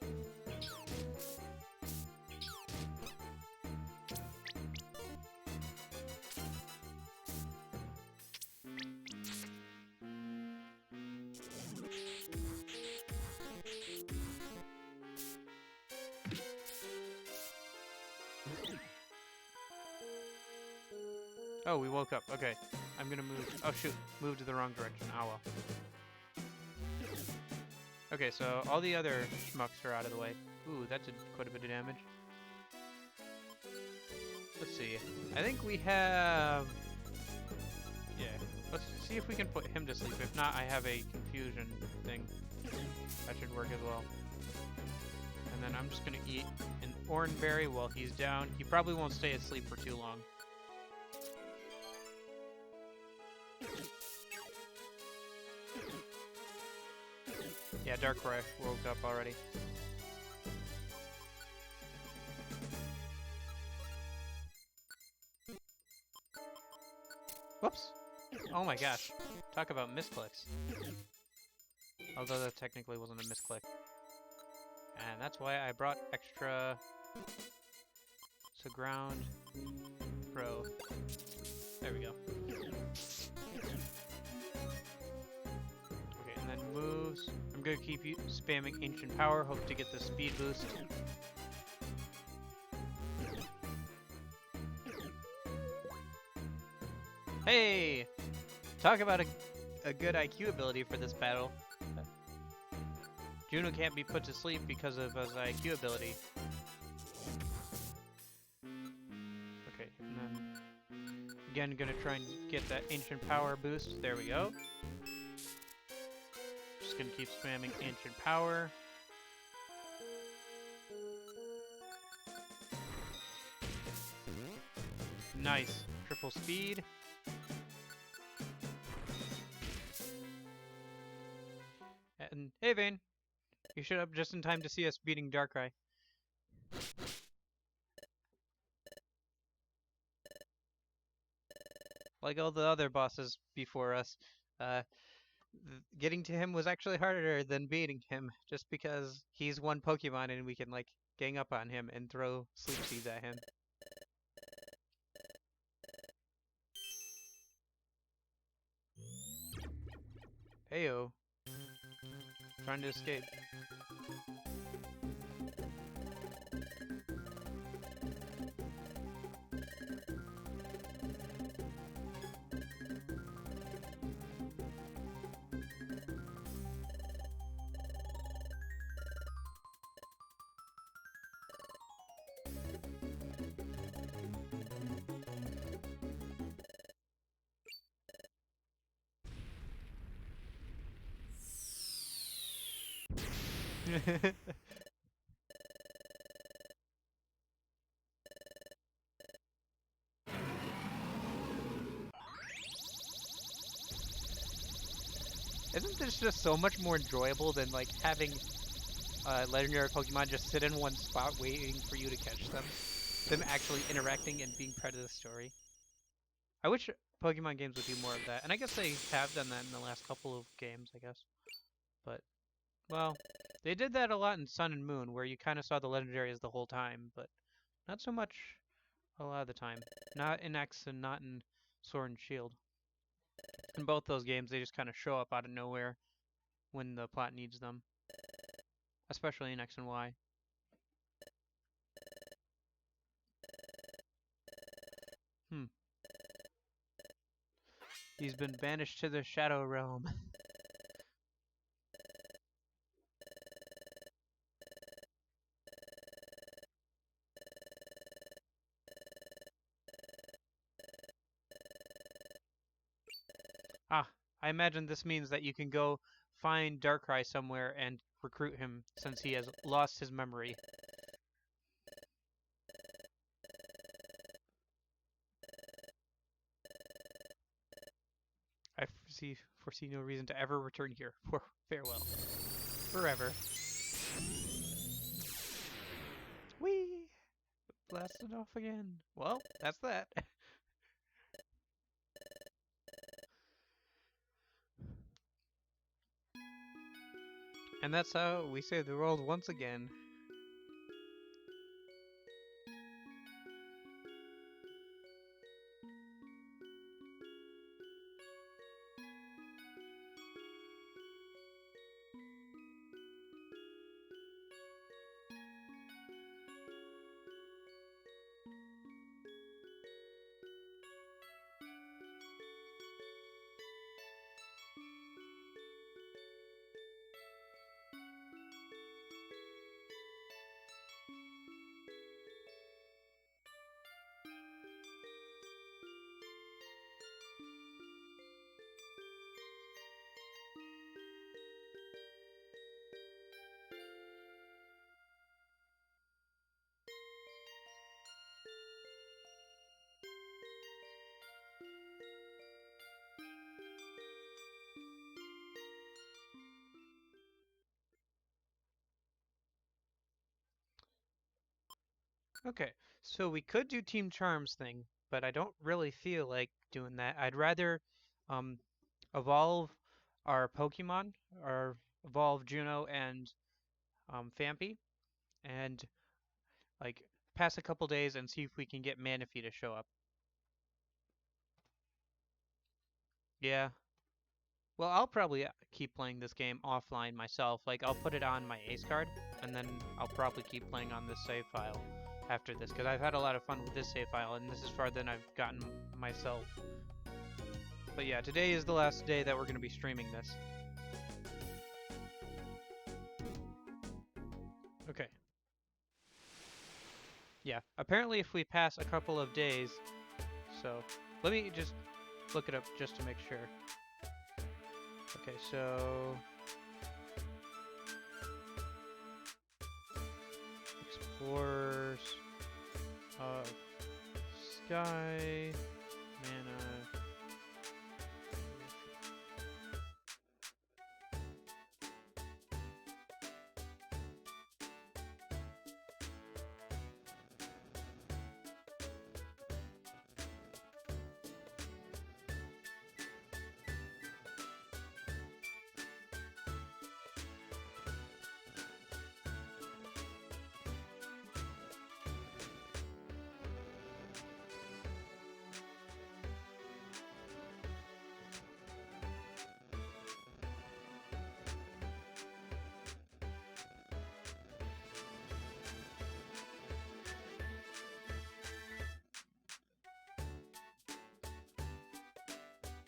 Oh, we woke up. Okay. I'm gonna move. Oh, shoot. Moved to the wrong direction. Ah, well. Okay, so all the other schmucks are out of the way. Ooh, that did quite a bit of damage. Let's see. I think we have... Yeah. Let's see if we can put him to sleep. If not, I have a confusion thing. That should work as well. And then I'm just gonna eat an orange berry while he's down. He probably won't stay asleep for too long. Yeah, Darkrai woke up already. Whoops! Oh my gosh. Talk about misclicks. Although that technically wasn't a misclick. And that's why I brought extra... So ground... Pro. There we go. Okay, and then moves. I'm gonna keep spamming Ancient Power, hope to get the speed boost. Hey! Talk about a good IQ ability for this battle. Juno can't be put to sleep because of his IQ ability. Okay, and then... Again, gonna try and get that Ancient Power boost. There we go. Just gonna keep spamming Ancient Power. Nice. Triple speed. And hey, Vayne. You showed up just in time to see us beating Darkrai. Like all the other bosses before us, getting to him was actually harder than beating him, just because he's one Pokemon and we can, like, gang up on him and throw Sleep Seeds at him. Heyo. Trying to escape. Isn't this just so much more enjoyable than, like, having legendary Pokemon just sit in one spot waiting for you to catch them? Them actually interacting and being part of the story. I wish Pokemon games would do more of that, and I guess they have done that in the last couple of games, I guess. But, well, they did that a lot in Sun and Moon, where you kind of saw the legendaries the whole time, but not so much a lot of the time. Not in X and not in Sword and Shield. In both those games, they just kind of show up out of nowhere when the plot needs them, especially in X and Y. He's been banished to the Shadow Realm. Ah, I imagine this means that you can go find Darkrai somewhere and recruit him since he has lost his memory. I foresee no reason to ever return here. Farewell. Forever. Whee! Blasted off again. Well, that's that. And that's how we save the world once again. Okay, so we could do Team Charms thing, but I don't really feel like doing that. I'd rather um, evolve our Pokemon, or evolve Juno and Phanpy, and like pass a couple days and see if we can get Manaphy to show up. Yeah. Well, I'll probably keep playing this game offline myself. Like, I'll put it on my Ace card, and then I'll probably keep playing on this save file after this, because I've had a lot of fun with this save file, and this is farther than I've gotten myself. But yeah, today is the last day that we're going to be streaming this. Okay. Yeah, apparently if we pass a couple of days, so let me just look it up just to make sure. Okay, so Explorers of Sky, Mana.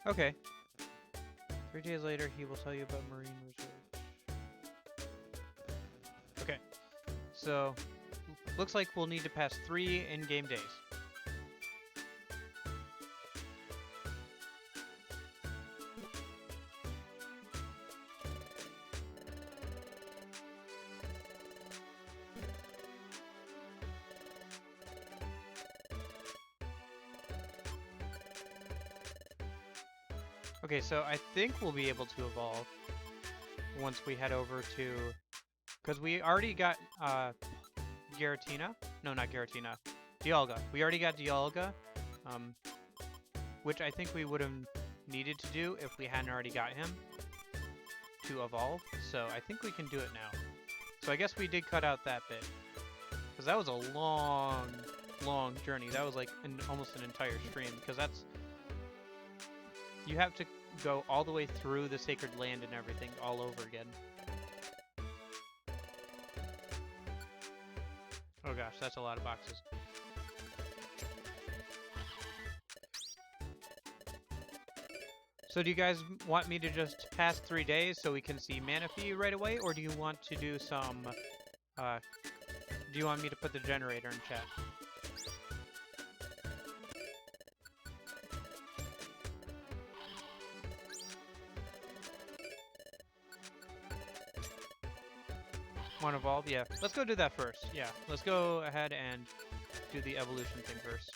Okay. 3 days later, he will tell you about Marine Research. Okay. So, looks like we'll need to pass 3 in-game days. Okay, so I think we'll be able to evolve once we head over to... Because we already got Giratina. No, not Giratina. Dialga. We already got Dialga, which I think we would have needed to do if we hadn't already got him to evolve. So I think we can do it now. So I guess we did cut out that bit. Because that was a long journey. That was like almost an entire stream. Because that's You have to go all the way through the sacred land and everything all over again. Oh gosh, that's a lot of boxes. So do you guys want me to just pass 3 days so we can see Manaphy right away, or do you want to do some, do you want me to put the generator in chat? Want to evolve? Yeah. Let's go do that first. Yeah. Let's go ahead and do the evolution thing first.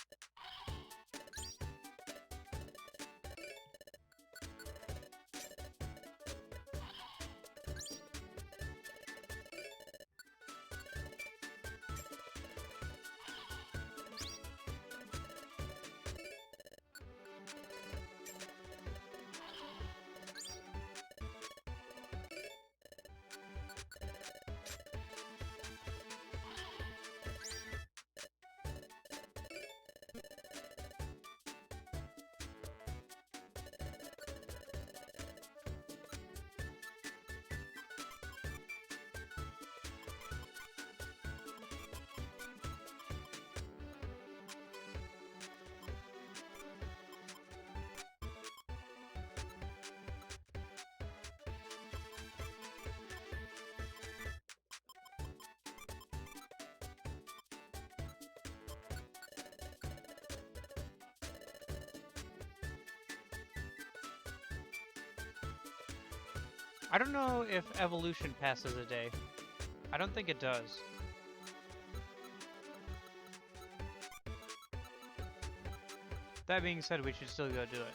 I don't know if evolution passes a day. I don't think it does. That being said, we should still go do it.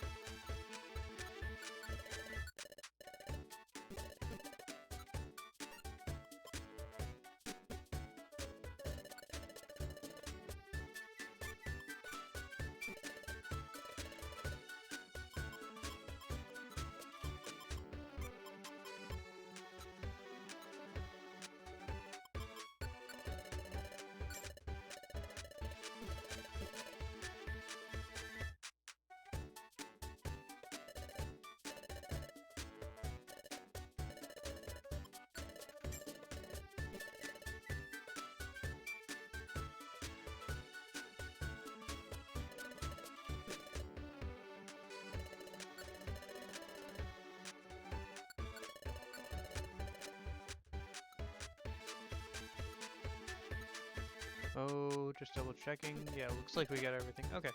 Oh, just double checking. Yeah, looks like we got everything. Okay.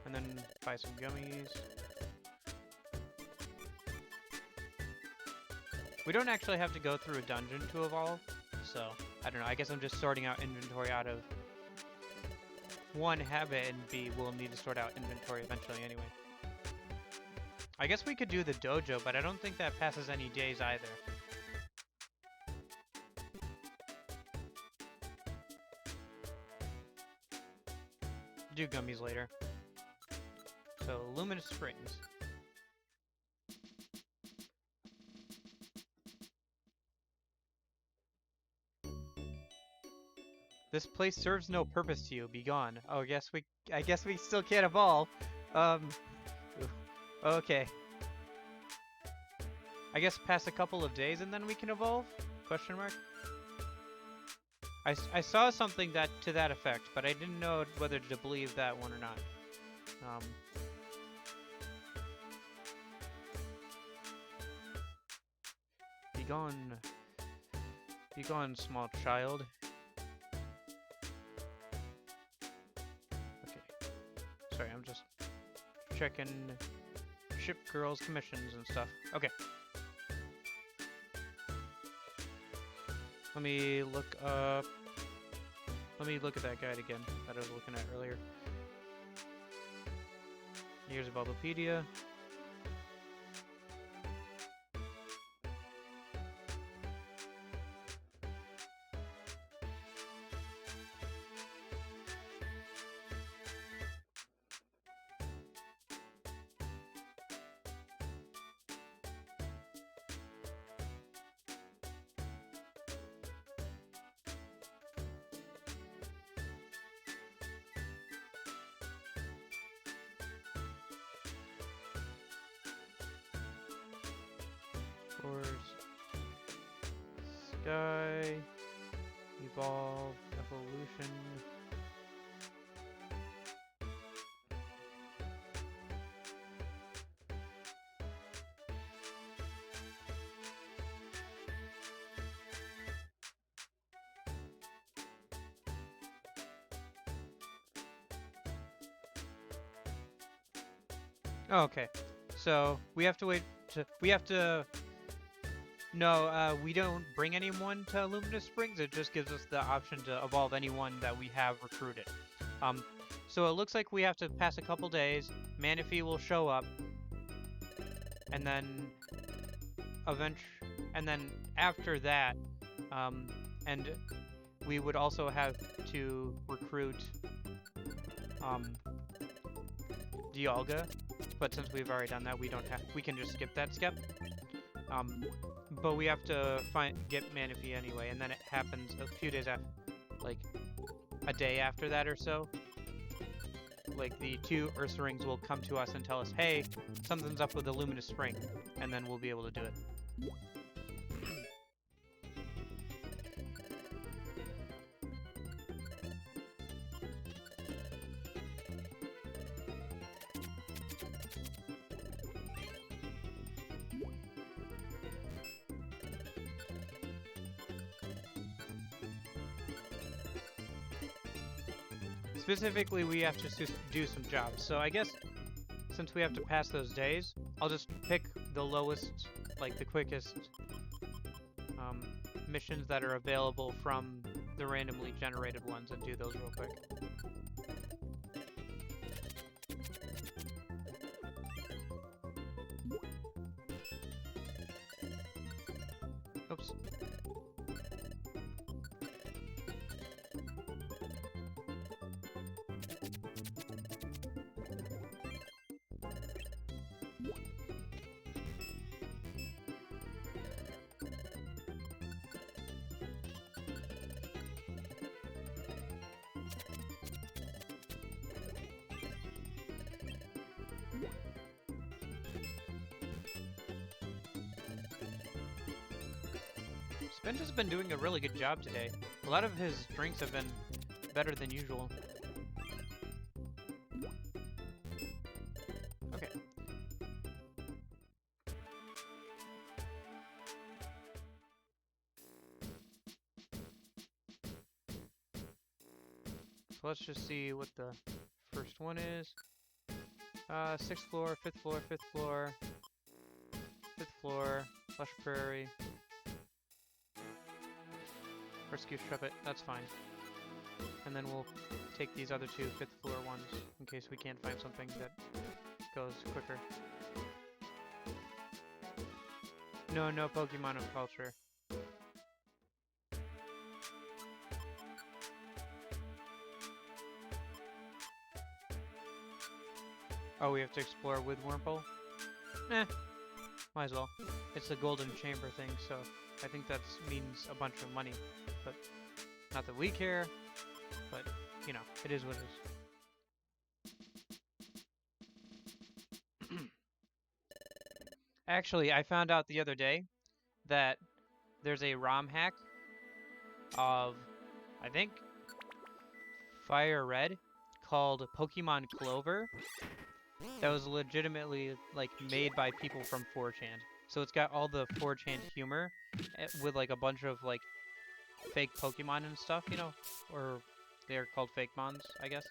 And then buy some gummies. We don't actually have to go through a dungeon to evolve, so I don't know. I guess I'm just sorting out inventory out of one habit, and B, we'll need to sort out inventory eventually anyway. I guess we could do the dojo, but I don't think that passes any days either. Do gummies later. So, Luminous Springs. This place serves no purpose to you. Be gone. Oh, I guess we still can't evolve. Okay. I guess pass a couple of days and then we can evolve? Question mark. I saw something to that effect, but I didn't know whether to believe that one or not. Be gone. Be gone, small child. Okay. Sorry, I'm just checking ship girls' commissions and stuff. Okay. Let me look up... Let me look at that guide again that I was looking at earlier. Here's a Bulbapedia. Sky, evolve, evolution. Oh, okay. So we have to wait to. We have to. No, we don't bring anyone to Luminous Springs. It just gives us the option to evolve anyone that we have recruited. Um, so it looks like we have to pass a couple days. Manaphy will show up, and then and then after that, and we would also have to recruit Dialga, but since we've already done that, we don't have. We can just skip that step. But we have to get Manaphy anyway, and then it happens a few days after, like a day after that or so. Like the 2 Ursa-rings will come to us and tell us, hey, something's up with the Luminous Spring, and then we'll be able to do it. Specifically, we have to do some jobs. So I guess since we have to pass those days, I'll just pick the lowest, like the quickest missions that are available from the randomly generated ones and do those real quick. Oops. Spence has been doing a really good job today. A lot of his drinks have been better than usual. Okay. So let's just see what the first one is. 6th floor, 5th floor, 5th floor, 5th floor, Lush Prairie. Rescue Shrubit, that's fine. And then we'll take these other 2 5th floor ones in case we can't find something that goes quicker. No Pokemon of Culture. Oh, we have to explore with Wurmple? Eh, might as well. It's the Golden Chamber thing, so I think that means a bunch of money. But not that we care, but, you know, it is what it is. Actually, I found out the other day that there's a ROM hack of, I think, Fire Red called Pokemon Clover that was legitimately, like, made by people from 4chan. So it's got all the 4chan humor with, like, a bunch of, like, fake Pokemon and stuff, you know? Or they're called fake mons, I guess.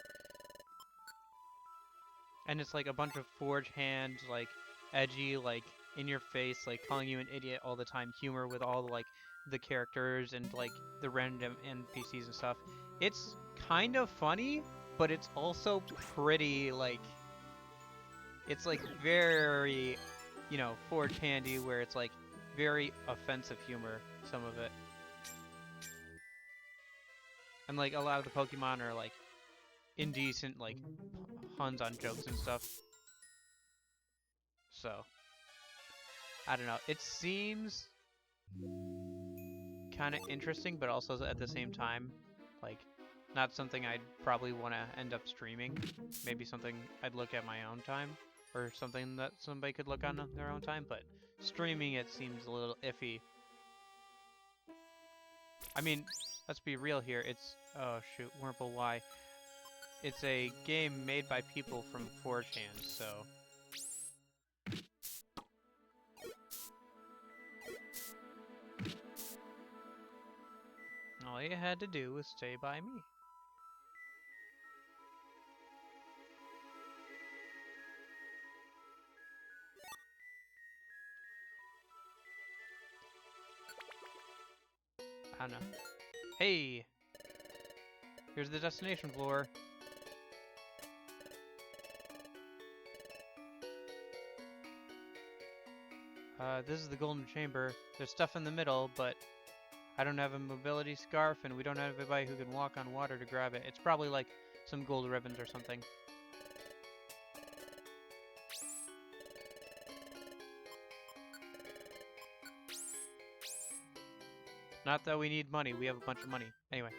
And it's, like, a bunch of 4chan, like, edgy, like, in your face, like, calling you an idiot all the time humor with all, like, the characters and, like, the random NPCs and stuff. It's kind of funny, but it's also pretty, like... It's, like, very, you know, 4chandy, where it's, like, very offensive humor, some of it. And, like, a lot of the Pokemon are, like, indecent, like, puns on jokes and stuff. So, I don't know. It seems kind of interesting, but also at the same time, like, not something I'd probably want to end up streaming. Maybe something I'd look at my own time, or something that somebody could look on their own time, but streaming it seems a little iffy. I mean, let's be real here. It's oh shoot, Wurmple Y. It's a game made by people from 4chan, so. All you had to do was stay by me. I don't know. Hey! Here's the destination floor. This is the golden chamber. There's stuff in the middle, but I don't have a mobility scarf, and we don't have anybody who can walk on water to grab it. It's probably like some gold ribbons or something. Not that we need money. We have a bunch of money. Anyway.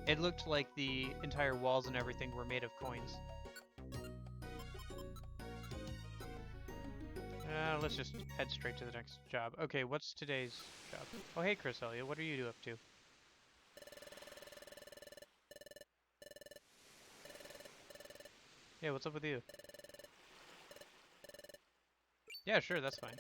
It looked like the entire walls and everything were made of coins. Let's just head straight to the next job. Okay, what's today's job? Oh, hey, Cresselia, what are you up to? Yeah, what's up with you? Yeah, sure, that's fine.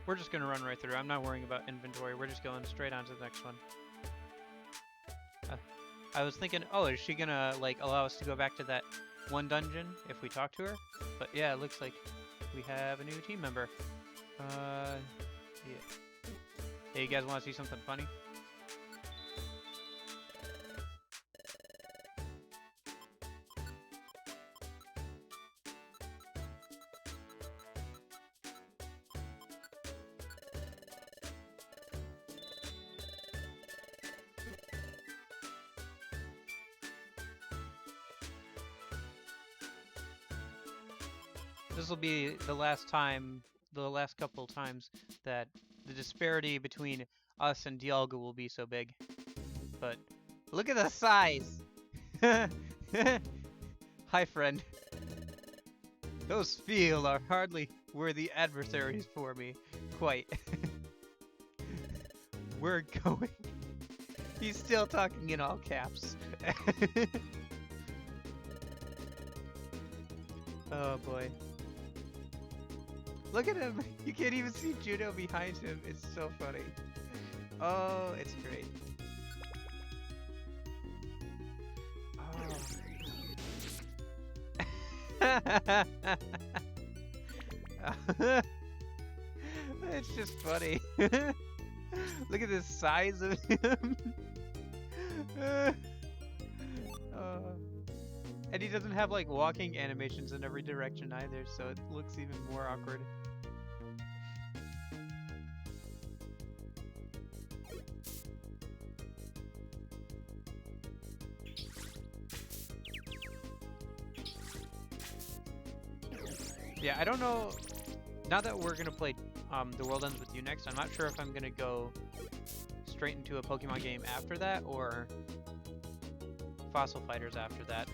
We're just gonna run right through. I'm not worrying about inventory. We're just going straight on to the next one. I was thinking, oh, is she gonna, like, allow us to go back to that one dungeon if we talk to her? But yeah, it looks like we have a new team member. Yeah. Hey, you guys want to see something funny? This will be the last time, the last couple times that the disparity between us and Dialga will be so big. But look at the size! Hi, friend. Those Field are hardly worthy adversaries for me. Quite. We're going. He's still talking in all caps. Oh boy. Look at him! You can't even see Juno behind him. It's so funny. Oh, it's great. Oh. It's just funny. Look at the size of him. And he doesn't have like walking animations in every direction either, so it looks even more awkward. Yeah, I don't know. Now that we're gonna play The World Ends With You next, I'm not sure if I'm gonna go straight into a Pokemon game after that or Fossil Fighters after that.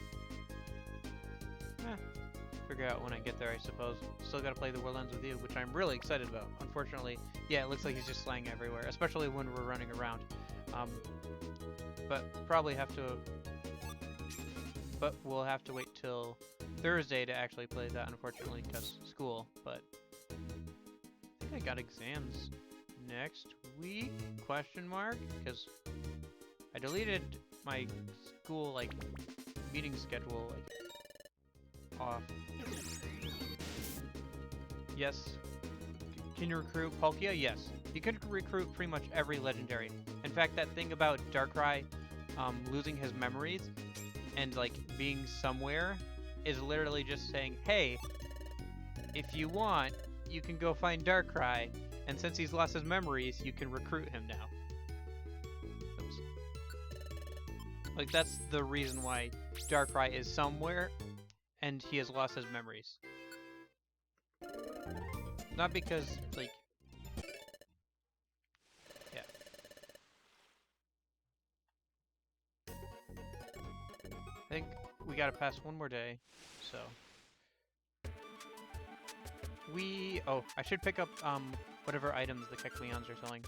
Figure out when I get there, I suppose. Still gotta play The World Ends With You, which I'm really excited about. Unfortunately, yeah, it looks like he's just slaying everywhere, especially when we're running around. But probably have to. But we'll have to wait till Thursday to actually play that, unfortunately, because school. But I think I got exams next week? Question mark? Because I deleted my school like meeting schedule like off. Yes. Can you recruit Palkia? Yes. You can recruit pretty much every legendary. In fact, that thing about Darkrai losing his memories and like being somewhere is literally just saying, hey, if you want, you can go find Darkrai, and since he's lost his memories, you can recruit him now. Oops. Like, that's the reason why Darkrai is somewhere, and he has lost his memories. Not because, like... Yeah. I think we gotta pass one more day, so... Oh, I should pick up, whatever items the Kecleons are selling.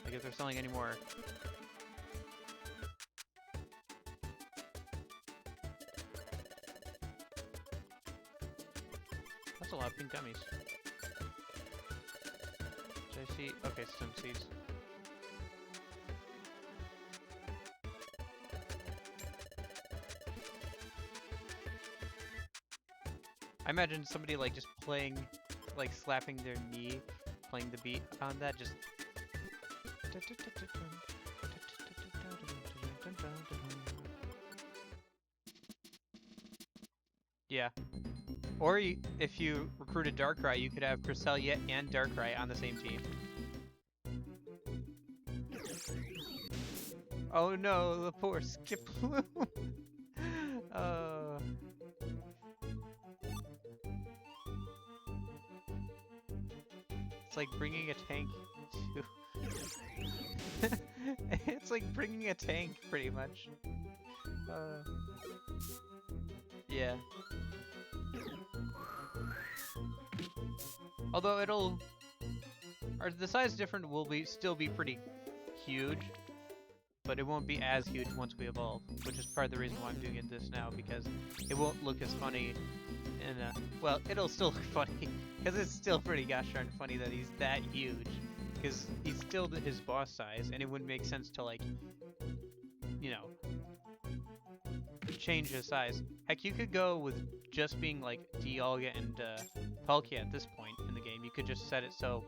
Like, if they're selling any more. That's a lot of pink dummies. Did I see? Okay, stem seeds. I imagine somebody like just playing, like slapping their knee, playing the beat on that, just. Yeah. Or if you recruited Darkrai, you could have Cresselia and Darkrai on the same team. Oh no, the poor Skiploom. It's like bringing a tank to... It's like bringing a tank, pretty much. Yeah. Although the size difference will still be pretty huge, but it won't be as huge once we evolve, which is part of the reason why I'm doing this now, because it won't look as funny well, it'll still look funny, because it's still pretty gosh darn funny that he's that huge, because he's still his boss size, and it wouldn't make sense to, like, you know, change his size. Heck, you could go with just being, like, Dialga and Palkia at this point in the game. You could just set it so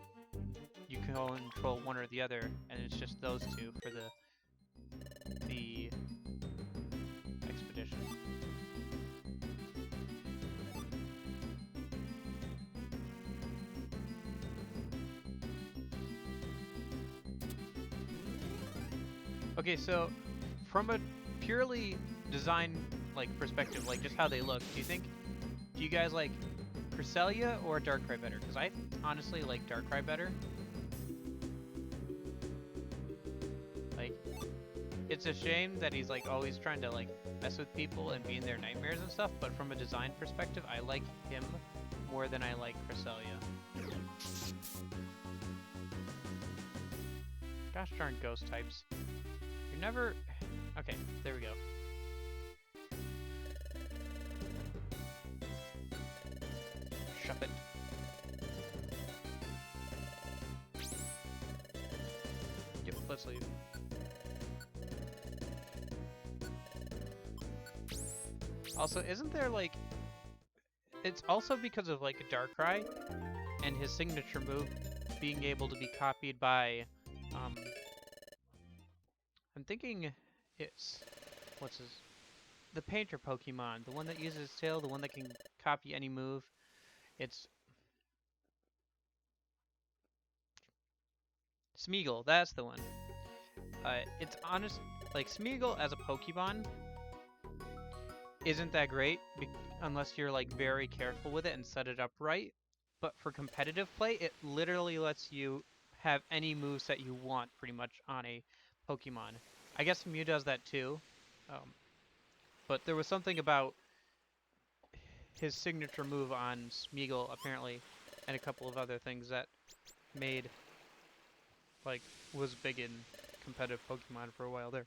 you can control one or the other, and it's just those two for the expedition. Okay, so from a purely design perspective, like just how they look, do you guys like Cresselia or Darkrai better? Because I honestly like Darkrai better. Like, it's a shame that he's like always trying to like mess with people and be in their nightmares and stuff, but from a design perspective, I like him more than I like Cresselia. Gosh darn ghost types. You're never... Okay, there we go. Shove it. Yep, let's leave. Also, isn't there like... It's also because of like Darkrai and his signature move being able to be copied by... I'm thinking it's... What's his... The Painter Pokemon. The one that uses his tail, the one that can copy any move. It's... Smeagol, that's the one. It's honest... Like, Smeagol as a Pokemon isn't that great unless you're like very careful with it and set it up right. But for competitive play, it literally lets you have any moveset you want pretty much on a Pokemon. I guess Mew does that too. But there was something about his signature move on Smeagol apparently, and a couple of other things that made was big in competitive Pokemon for a while there.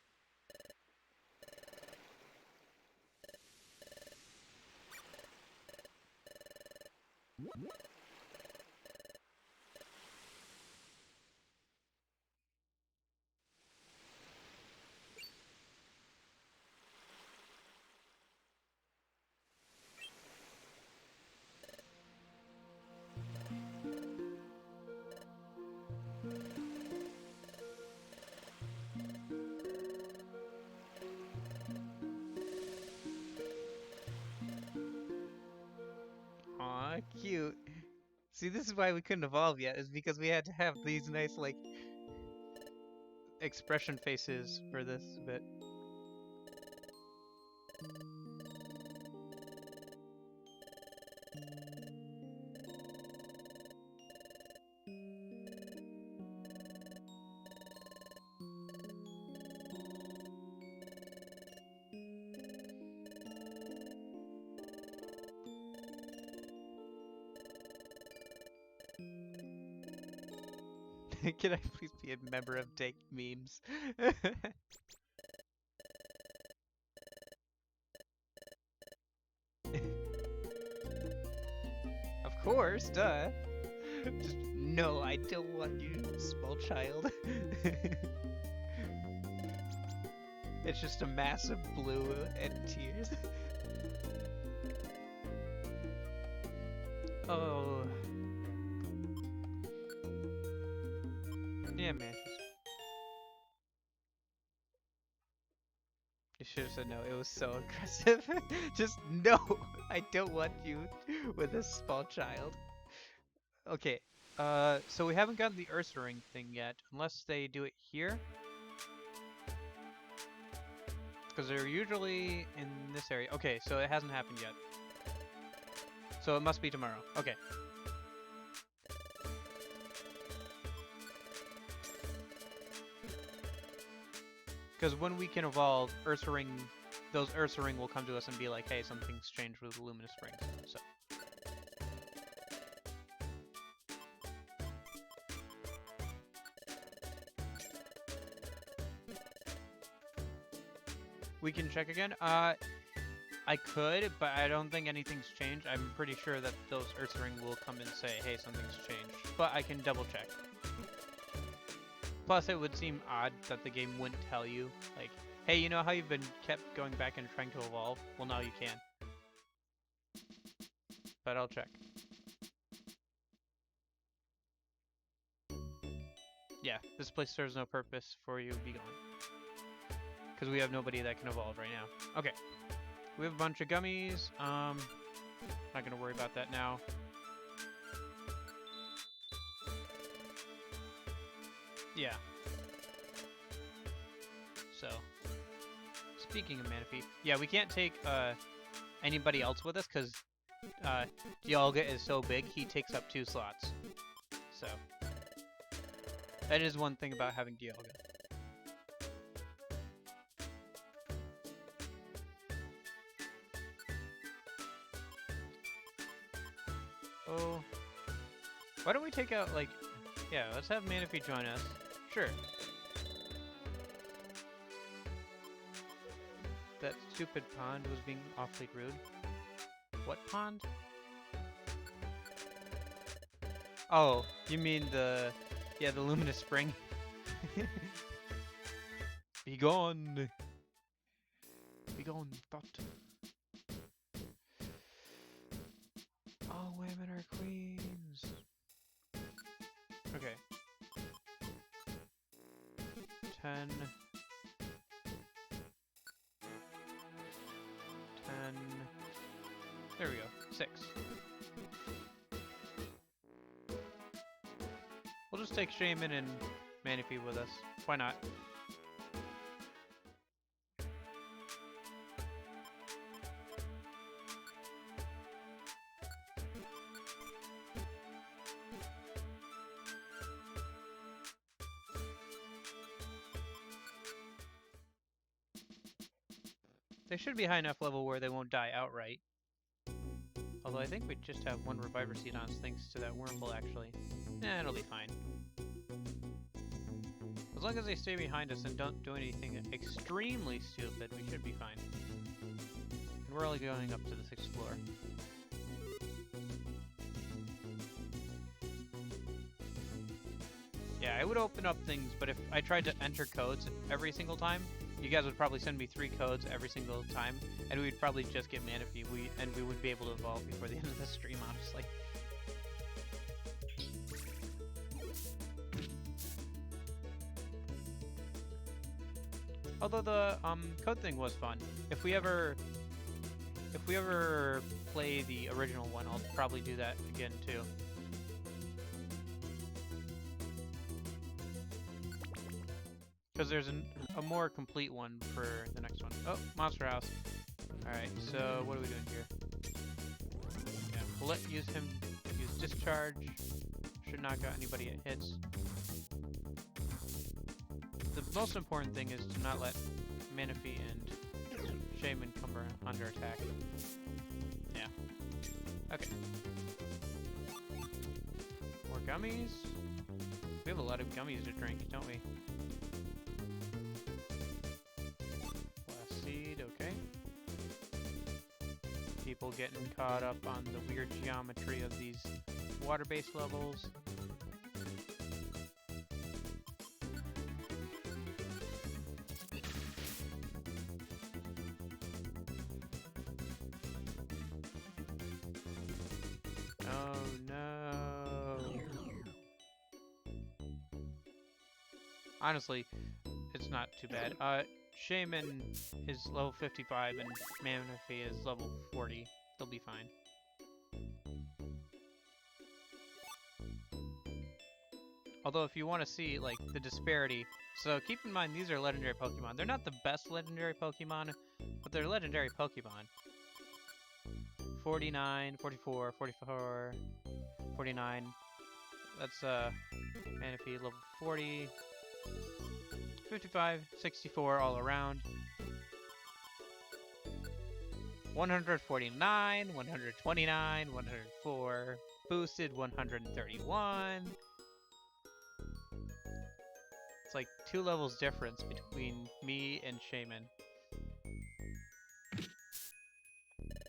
See, this is why we couldn't evolve yet, is because we had to have these nice, like, expression faces for this bit. Can I please be a member of Take Memes? Of course, duh. Just, no, I don't want you, small child. It's just a mass of blue and tears. Oh. Yeah, man. You should have said no. It was so aggressive. Just no. I don't want you with a small child. Okay. So we haven't gotten the Ursaring thing yet, unless they do it here. Because they're usually in this area. Okay, so it hasn't happened yet. So it must be tomorrow. Okay. Because when we can evolve, Ursaring, those Ursaring will come to us and be like, hey, something's changed with the Luminous Springs. So. We can check again? I could, but I don't think anything's changed. I'm pretty sure that those Ursaring will come and say, hey, something's changed. But I can double check. Plus, it would seem odd that the game wouldn't tell you, like, hey, you know how you've been kept going back and trying to evolve? Well, now you can. But I'll check. Yeah, this place serves no purpose for you. Be gone. Because we have nobody that can evolve right now. Okay. We have a bunch of gummies. Not gonna worry about that now. Yeah. So, speaking of Manaphy, yeah, we can't take anybody else with us because Dialga is so big, he takes up 2 slots. So, that is one thing about having Dialga. Oh, why don't we take out, like, yeah, let's have Manaphy join us. Sure. That stupid pond was being awfully rude. What pond? Oh, you mean the... yeah, the Luminous Spring. Be gone! Be gone, thought. All women are queens. Okay. 10... 10... There we go. 6. We'll just take Shaman and Manaphy with us. Why not? They should be high enough level where they won't die outright. Although I think we just have 1 Reviver Seed on us thanks to that Wurmple, actually. Eh, it'll be fine. As long as they stay behind us and don't do anything extremely stupid, we should be fine. And we're only going up to the 6th floor. Yeah, I would open up things, but if I tried to enter codes every single time, you guys would probably send me 3 codes every single time, and we'd probably just get Manaphy, and we would be able to evolve before the end of the stream, honestly. Although the code thing was fun. If we ever play the original one, I'll probably do that again too. Because there's a more complete one for the next one. Oh, Monster House. Alright, so what are we doing here? Yeah, we'll use him use Discharge. Should knock out anybody it hits. The most important thing is to not let Manaphy and Shaman come under attack. Yeah. Okay. More gummies. We have a lot of gummies to drink, don't we? Last seed, okay. People getting caught up on the weird geometry of these water-based levels. Oh no. Honestly, it's not too bad. Shaman is level 55 and Manaphy is level 40. They'll be fine. Although if you want to see like the disparity, so keep in mind these are legendary Pokemon. They're not the best legendary Pokemon, but they're legendary Pokemon. 49, 44, 44, 49. That's Manaphy level 40. 55, 64 all around. 149, 129, 104, boosted 131. It's like 2 levels difference between me and Shaman.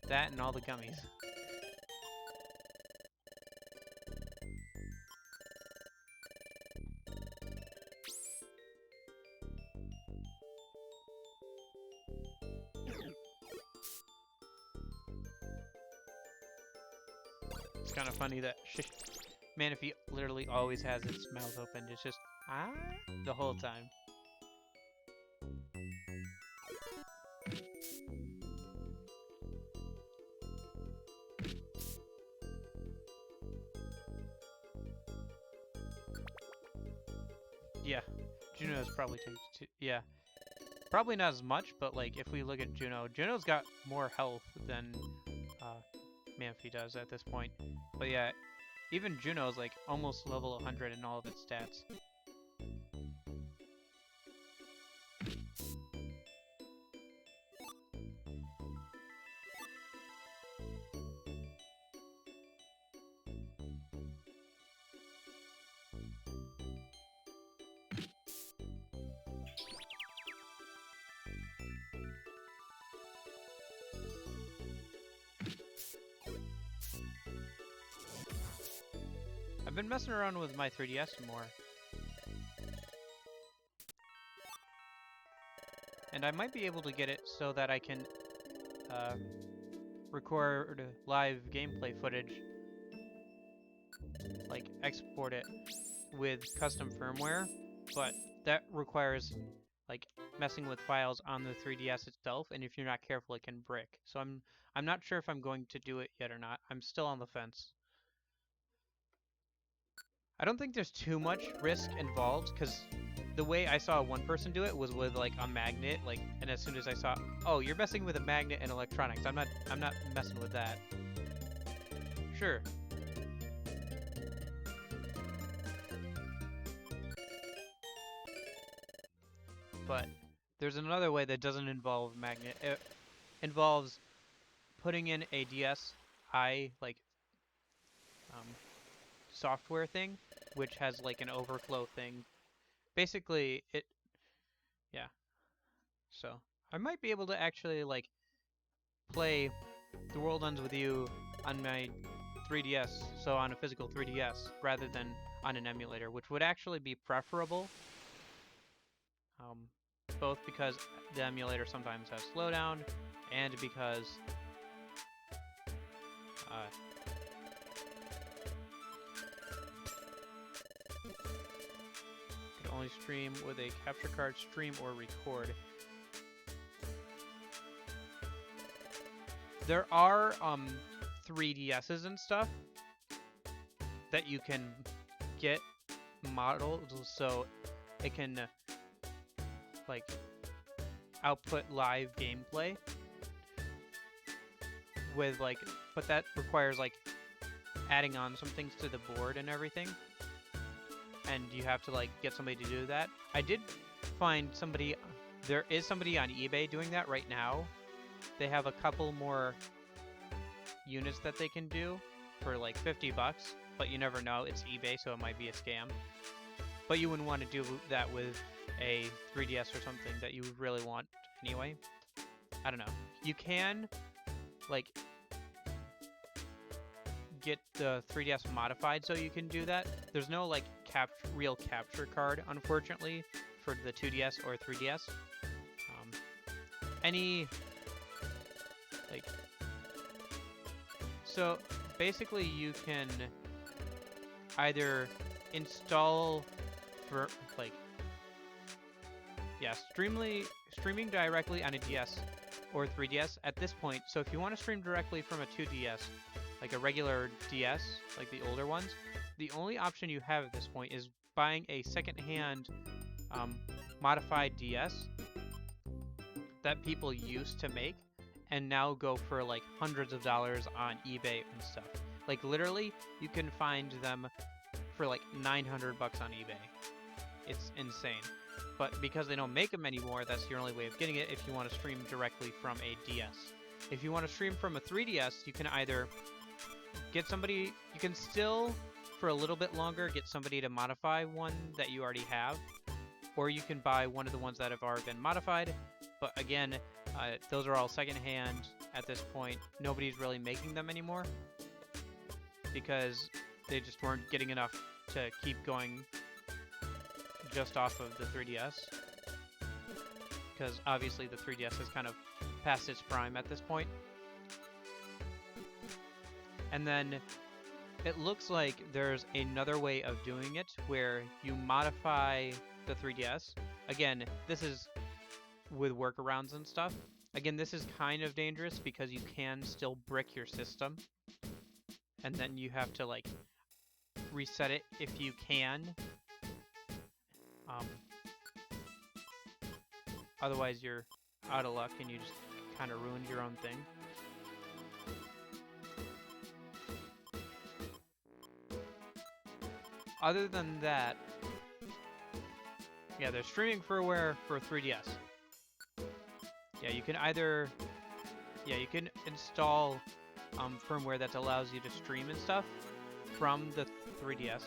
That and all the gummies. It's kind of funny that Manaphy literally always has its mouth open. It's just, ah, the whole time. Yeah, Juno's probably yeah. Probably not as much, but like if we look at Juno, Juno's got more health than Manaphy does at this point. But yeah, even Juno's like almost level 100 in all of its stats. I've been messing around with my 3DS more. And I might be able to get it so that I can record live gameplay footage, like export it with custom firmware, but that requires like messing with files on the 3DS itself, and if you're not careful it can brick. So I'm not sure if I'm going to do it yet or not. I'm still on the fence. I don't think there's too much risk involved, because the way I saw one person do it was with like a magnet, like, and as soon as I saw, oh, you're messing with a magnet and electronics, I'm not messing with that. Sure. But there's another way that doesn't involve magnet. It involves putting in a DSi like software thing, which has like an overflow thing. Basically, yeah. So I might be able to actually like play The World Ends With You on my 3DS, so on a physical 3DS, rather than on an emulator, which would actually be preferable. Both because the emulator sometimes has slowdown, and because can only stream with a capture card, stream or record. There are 3DSs and stuff that you can get modeled so it can like output live gameplay with like, but that requires like adding on some things to the board and everything, and you have to like get somebody to do that. I did find somebody, there is somebody on eBay doing that right now. They have a couple more units that they can do for like 50 bucks, but you never know, it's eBay, so it might be a scam. But you wouldn't want to do that with a 3DS or something that you really want anyway. I don't know. You can like get the 3DS modified so you can do that. There's no like real capture card, unfortunately, for the 2DS or 3DS. So basically you can either install for like, yeah, streaming directly on a DS or 3DS at this point. So if you want to stream directly from a 2DS, like a regular DS, like the older ones, the only option you have at this point is buying a secondhand modified DS that people used to make and now go for like hundreds of dollars on eBay and stuff. Like literally, you can find them for like 900 bucks on eBay. It's insane. But because they don't make them anymore, that's your only way of getting it if you want to stream directly from a DS. If you want to stream from a 3DS, you can either get somebody, you can still, for a little bit longer, get somebody to modify one that you already have, or you can buy one of the ones that have already been modified. But again, those are all secondhand at this point. Nobody's really making them anymore because they just weren't getting enough to keep going just off of the 3DS. Because obviously the 3DS has kind of past its prime at this point. And then it looks like there's another way of doing it where you modify the 3DS. Again, this is with workarounds and stuff. Again, this is kind of dangerous because you can still brick your system. And then you have to like reset it if you can. Otherwise you're out of luck and you just kind of ruined your own thing. Other than that, yeah, there's streaming firmware for 3DS. Yeah, you can either, yeah, you can install firmware that allows you to stream and stuff from the 3DS.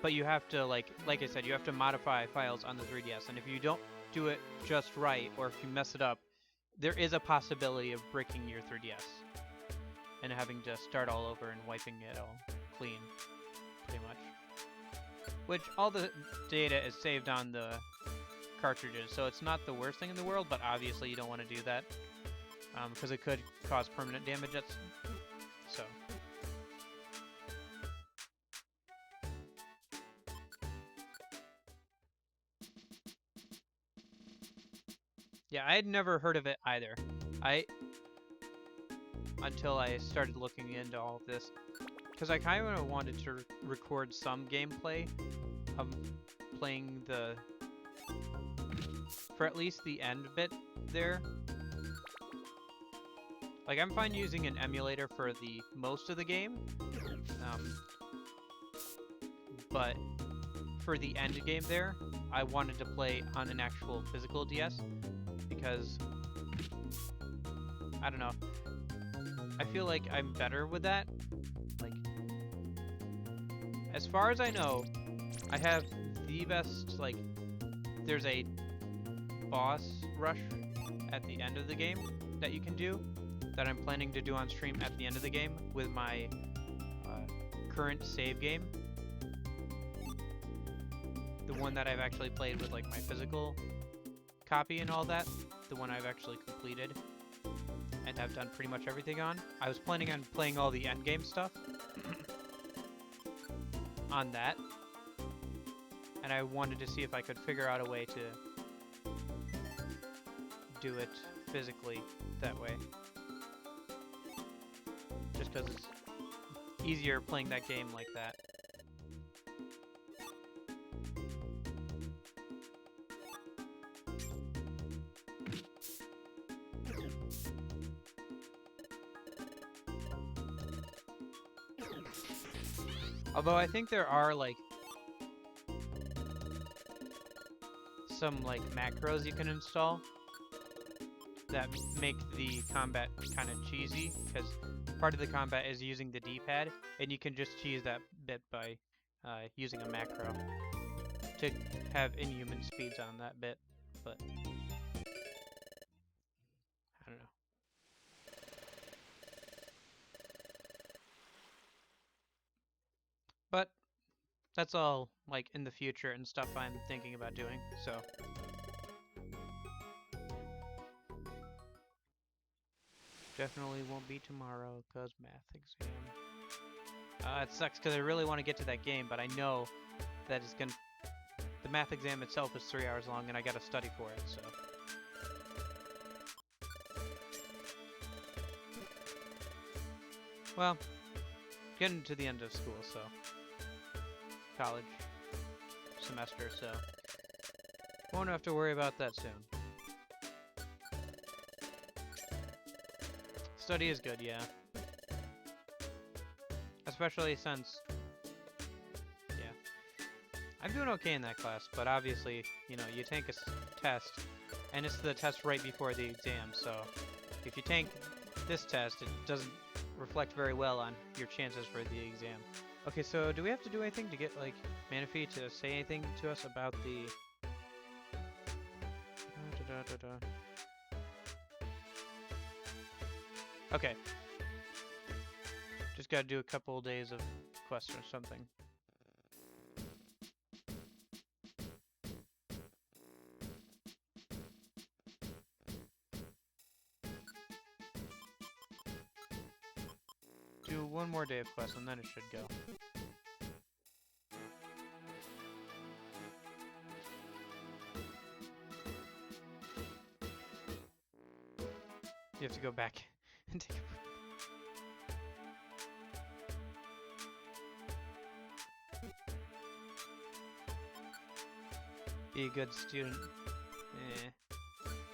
But you have to, like I said, you have to modify files on the 3DS. And if you don't do it just right, or if you mess it up, there is a possibility of breaking your 3DS and having to start all over and wiping it all clean, pretty much. Which all the data is saved on the cartridges, so it's not the worst thing in the world, but obviously you don't want to do that because it could cause permanent damage. So. Yeah, I had never heard of it either. Until I started looking into all of this. Because I kind of wanted to record some gameplay of playing for at least the end bit there. Like, I'm fine using an emulator for the most of the game. But for the end game there, I wanted to play on an actual physical DS. Because, I don't know, I feel like I'm better with that. Like, as far as I know, I have the best, like, there's a boss rush at the end of the game that you can do, that I'm planning to do on stream at the end of the game with my current save game. The one that I've actually played with, like, my physical copy and all that. The one I've actually completed and have done pretty much everything on. I was planning on playing all the endgame stuff on that, and I wanted to see if I could figure out a way to do it physically that way. Just because it's easier playing that game like that. Although I think there are like some like macros you can install that make the combat kind of cheesy, because part of the combat is using the D-pad, and you can just cheese that bit by using a macro to have inhuman speeds on that bit, but I don't know. But that's all like in the future and stuff I'm thinking about doing, so. Definitely won't be tomorrow, cause math exam. It sucks because I really want to get to that game, but I know that it's gonna. The math exam itself is 3 hours long, and I gotta study for it, so. Well, getting to the end of school, so. College semester, so. Won't have to worry about that soon. Study is good, yeah. Especially since, yeah. I'm doing okay in that class, but obviously, you know, you take a test, and it's the test right before the exam, so if you tank this test, it doesn't reflect very well on your chances for the exam. Okay, so do we have to do anything to get, like, Manaphy to say anything to us about the... Okay. Just gotta do a couple days of quest or something. Do one more day of quest and then it should go. You have to go back and take a break. Be a good student.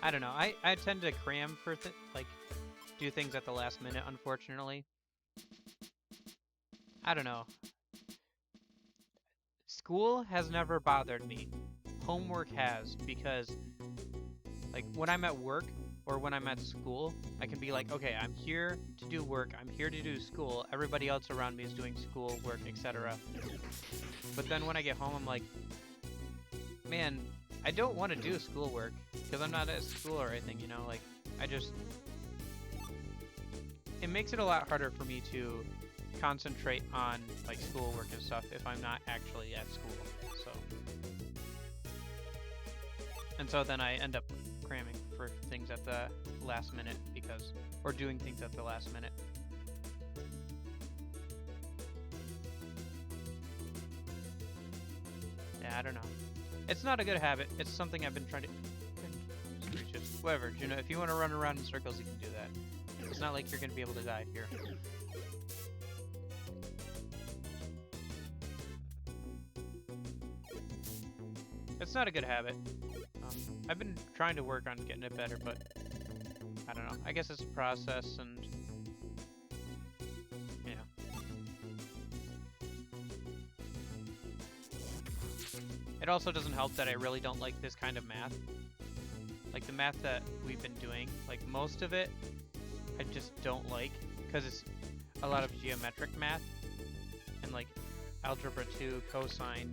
I don't know. I tend to cram for like do things at the last minute, unfortunately. I don't know. School has never bothered me. Homework has, because like when I'm at work or when I'm at school, I can be like, okay, I'm here to do work, I'm here to do school, everybody else around me is doing school, work, etc. But then when I get home, I'm like, man, I don't want to do schoolwork because I'm not at school or anything, you know, like, it makes it a lot harder for me to concentrate on, like, schoolwork and stuff if I'm not actually at school, so. And so then I end up cramming for things at the last minute or doing things at the last minute. Yeah, I don't know. It's not a good habit. It's something I've been trying to... Whatever, Juno, if you want to run around in circles, you can do that. It's not like you're going to be able to die here. It's not a good habit. I've been trying to work on getting it better, but I don't know. I guess it's a process, and yeah. It also doesn't help that I really don't like this kind of math. Like the math that we've been doing, like most of it, I just don't like because it's a lot of geometric math and like algebra 2, cosine,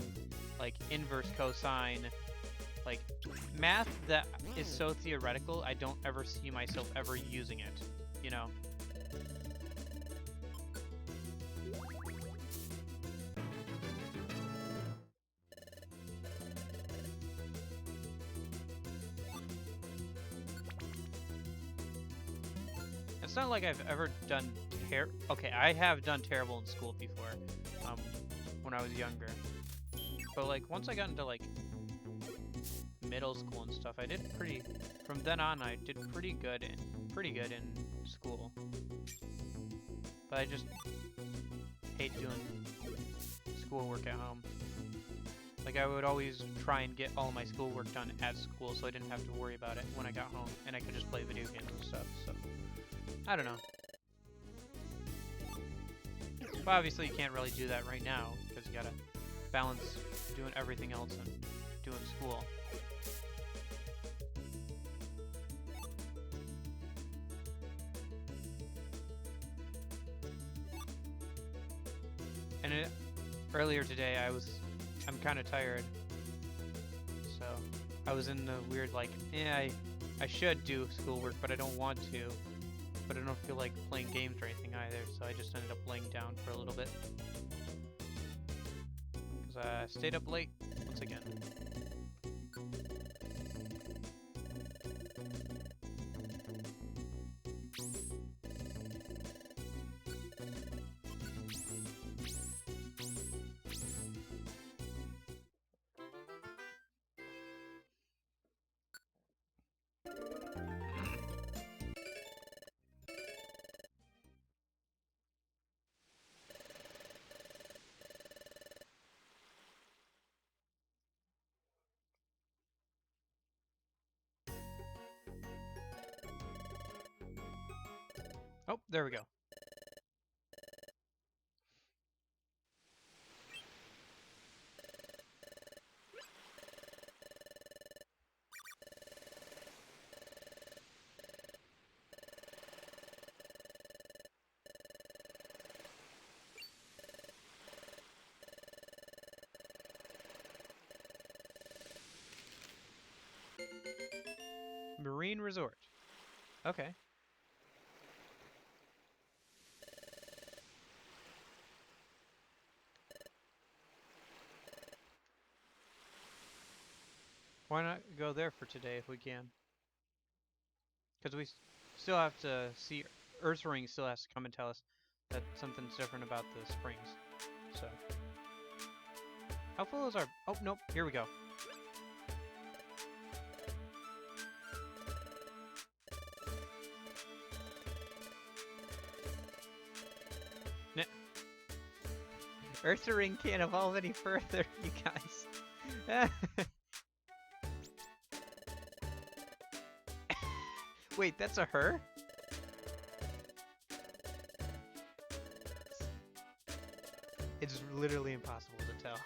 like inverse cosine, like math that is so theoretical, I don't ever see myself ever using it, you know? It's not like I've ever done okay, I have done terrible in school before, when I was younger. But like once I got into like middle school and stuff, I did from then on I did pretty good in school. But I just hate doing schoolwork at home. Like I would always try and get all my schoolwork done at school so I didn't have to worry about it when I got home and I could just play video games and stuff, so I don't know. But obviously you can't really do that right now, because you gotta balance doing everything else and doing school. And earlier today I'm kind of tired, so I was in the weird like, I should do schoolwork, but I don't want to, but I don't feel like playing games or anything either, so I just ended up laying down for a little bit. Because I stayed up late, once again. Oh, there we go. Marine Resort. Okay. Why not go there for today if we can? Because we still have to see, Ursaring still has to come and tell us that something's different about the springs. So. How full is our... Oh, nope. Here we go. Nah. Ursaring can't evolve any further, you guys. Wait, that's a her? It's literally impossible to tell.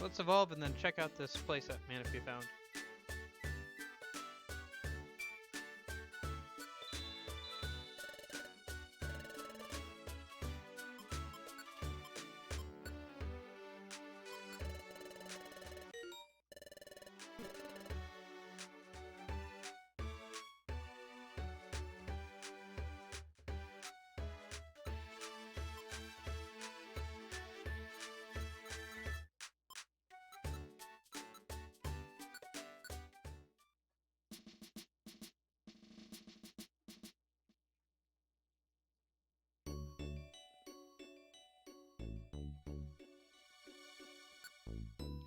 Let's evolve and then check out this place that Manaphy found.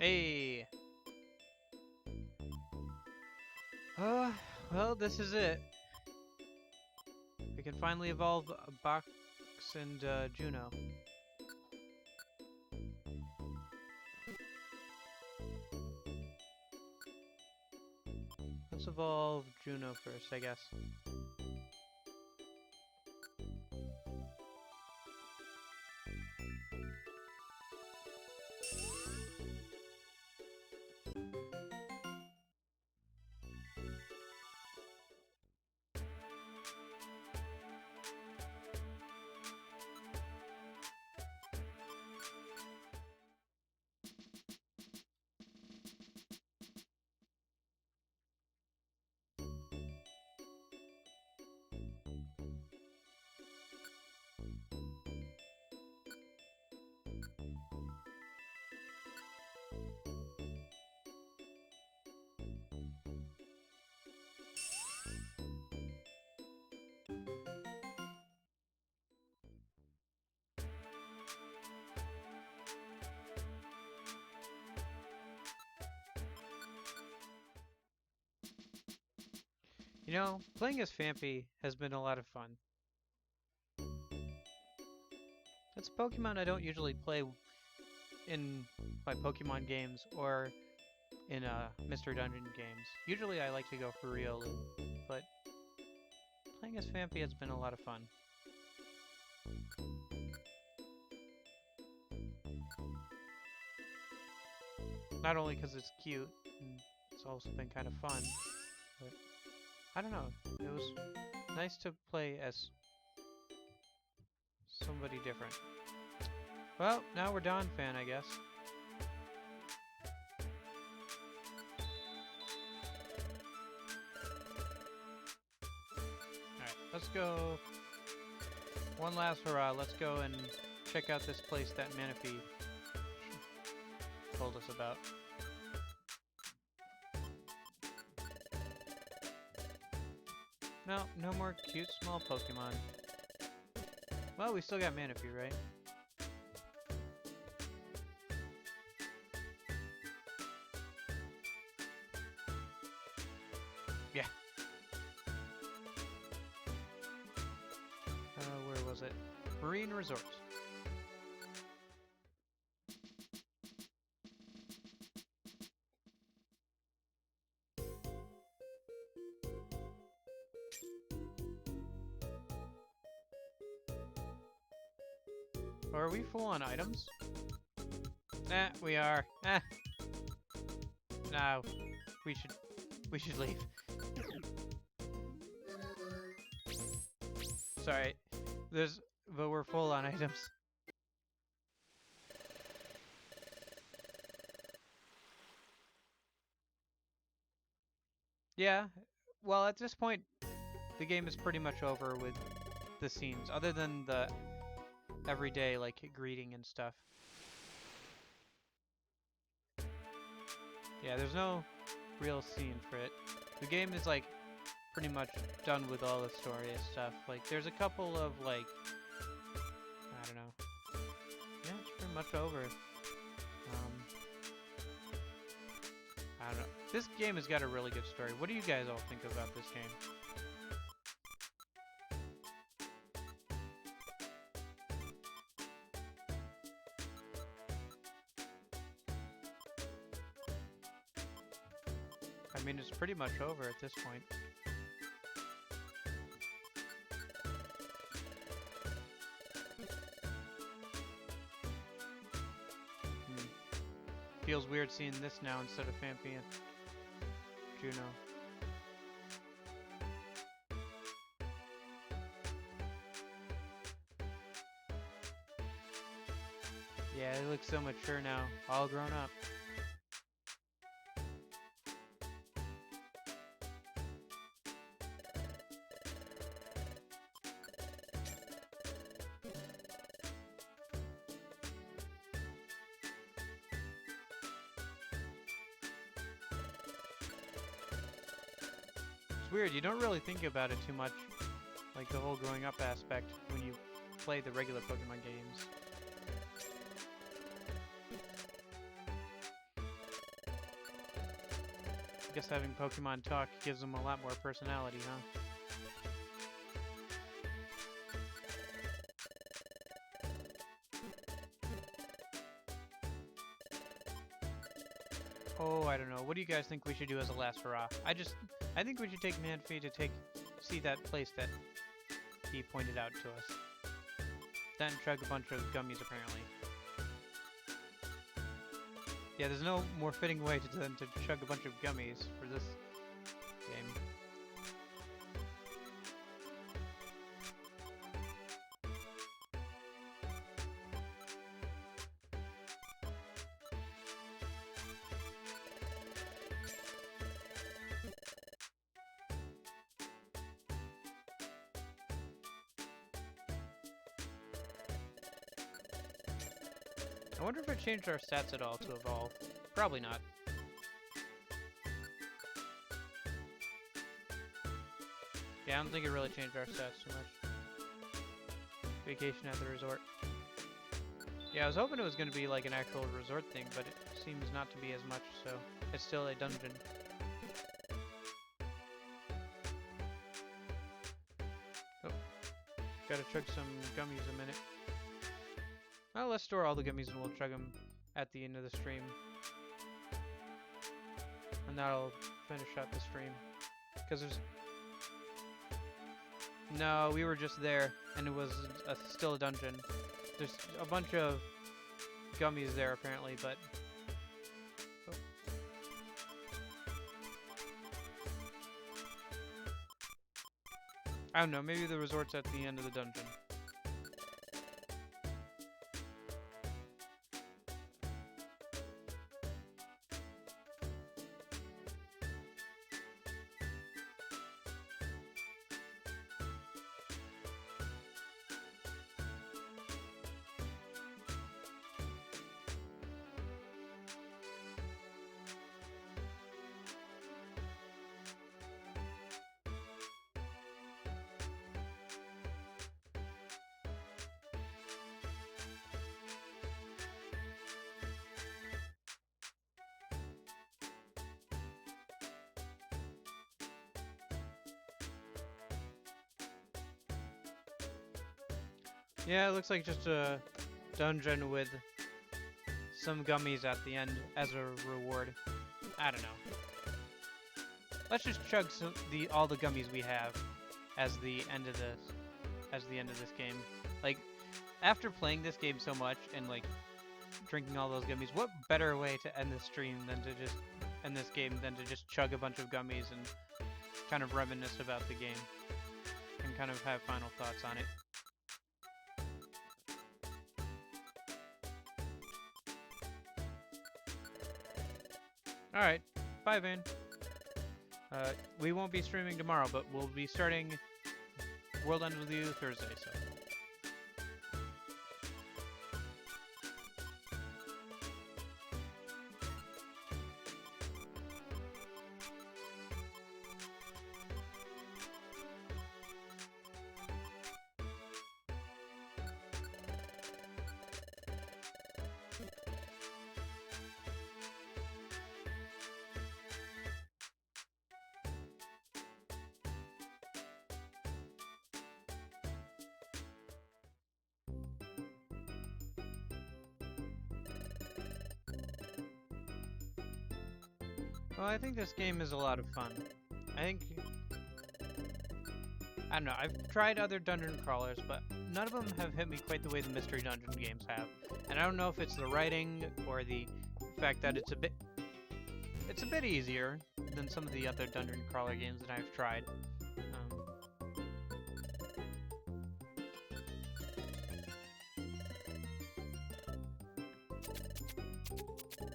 Hey! Well, this is it. We can finally evolve Box and Juno. Let's evolve Juno first, I guess. You know, playing as Phanpy has been a lot of fun. It's a Pokemon I don't usually play in my Pokemon games or in Mystery Dungeon games. Usually I like to go for Riolu, but playing as Phanpy has been a lot of fun. Not only because it's cute, and it's also been kind of fun, but I don't know. It was nice to play as somebody different. Well, now we're Donphan, I guess. Alright, let's go. One last hurrah. Let's go and check out this place that Manaphy told us about. No, no more cute small Pokemon. Well, we still got Manaphy, right? Yeah. Where was it? Marine Resort. Or are we full on items? Eh, we are. Eh. No. We should leave. Sorry. But we're full on items. Yeah. Well, at this point, the game is pretty much over with the scenes, other than the everyday, like, greeting and stuff. Yeah, there's no real scene for it. The game is, like, pretty much done with all the story and stuff. Like, there's a couple of, like, I don't know. Yeah, it's pretty much over. I don't know. This game has got a really good story. What do you guys all think about this game? I mean, it's pretty much over at this point. Feels weird seeing this now instead of Phanpy and Juno. Yeah, they look so mature now, all grown up. It's weird, you don't really think about it too much, like the whole growing up aspect, when you play the regular Pokemon games. I guess having Pokemon talk gives them a lot more personality, huh? Oh, I don't know. What do you guys think we should do as a last hurrah? I think we should take Manphy to see that place that he pointed out to us. Then chug a bunch of gummies, apparently. Yeah, there's no more fitting way than to chug a bunch of gummies for this game. I wonder if it changed our stats at all to evolve. Probably not. Yeah, I don't think it really changed our stats too much. Vacation at the resort. Yeah, I was hoping it was going to be like an actual resort thing, but it seems not to be as much, so it's still a dungeon. Gotta chug some gummies a minute. Well, let's store all the gummies and we'll chug them at the end of the stream. And that'll finish out the stream. Because there's... No, we were just there, and it was still a dungeon. There's a bunch of gummies there, apparently, but... Oh. I don't know, maybe the resort's at the end of the dungeon. Yeah, it looks like just a dungeon with some gummies at the end as a reward. I don't know. Let's just chug all the gummies we have as the end of this game. Like, after playing this game so much and like drinking all those gummies, what better way to end this stream than to just end this game than to just chug a bunch of gummies and kind of reminisce about the game and kind of have final thoughts on it. Alright, bye Vane. We won't be streaming tomorrow, but we'll be starting World End With You Thursday, so... Well, I think this game is a lot of fun. I don't know, I've tried other dungeon crawlers, but none of them have hit me quite the way the Mystery Dungeon games have. And I don't know if it's the writing or the fact that it's a bit easier than some of the other dungeon crawler games that I've tried.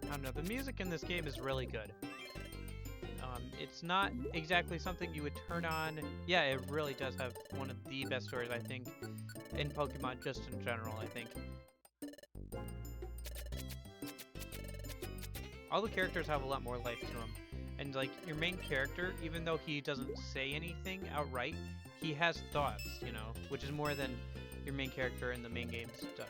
I don't know, the music in this game is really good. It's not exactly something you would turn on. Yeah, it really does have one of the best stories, I think, in Pokemon just in general, I think. All the characters have a lot more life to them. And, like, your main character, even though he doesn't say anything outright, he has thoughts, you know, which is more than your main character in the main games does.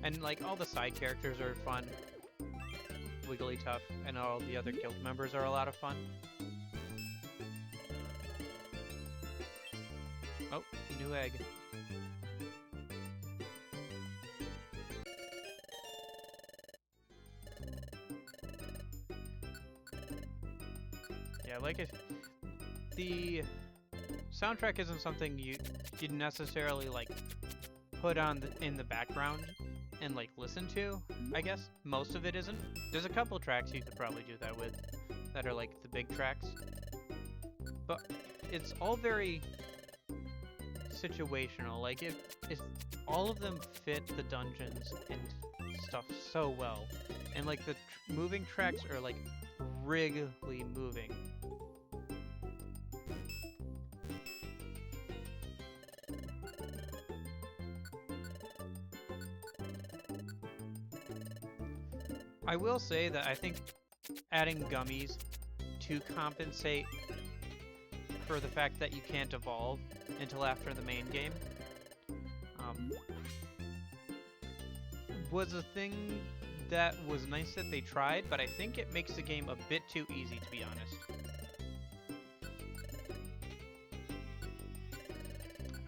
And, like, all the side characters are fun. Wigglytuff and all the other guild members are a lot of fun. Oh, new egg. Yeah, like the soundtrack isn't something you'd necessarily, like, put on in the background and like listen to, I guess. Most of it isn't. There's a couple tracks you could probably do that with that are like the big tracks. But it's all very situational. Like if all of them fit the dungeons and stuff so well. And like the moving tracks are like really moving. I will say that I think adding gummies to compensate for the fact that you can't evolve until after the main game was a thing that was nice that they tried, but I think it makes the game a bit too easy, to be honest.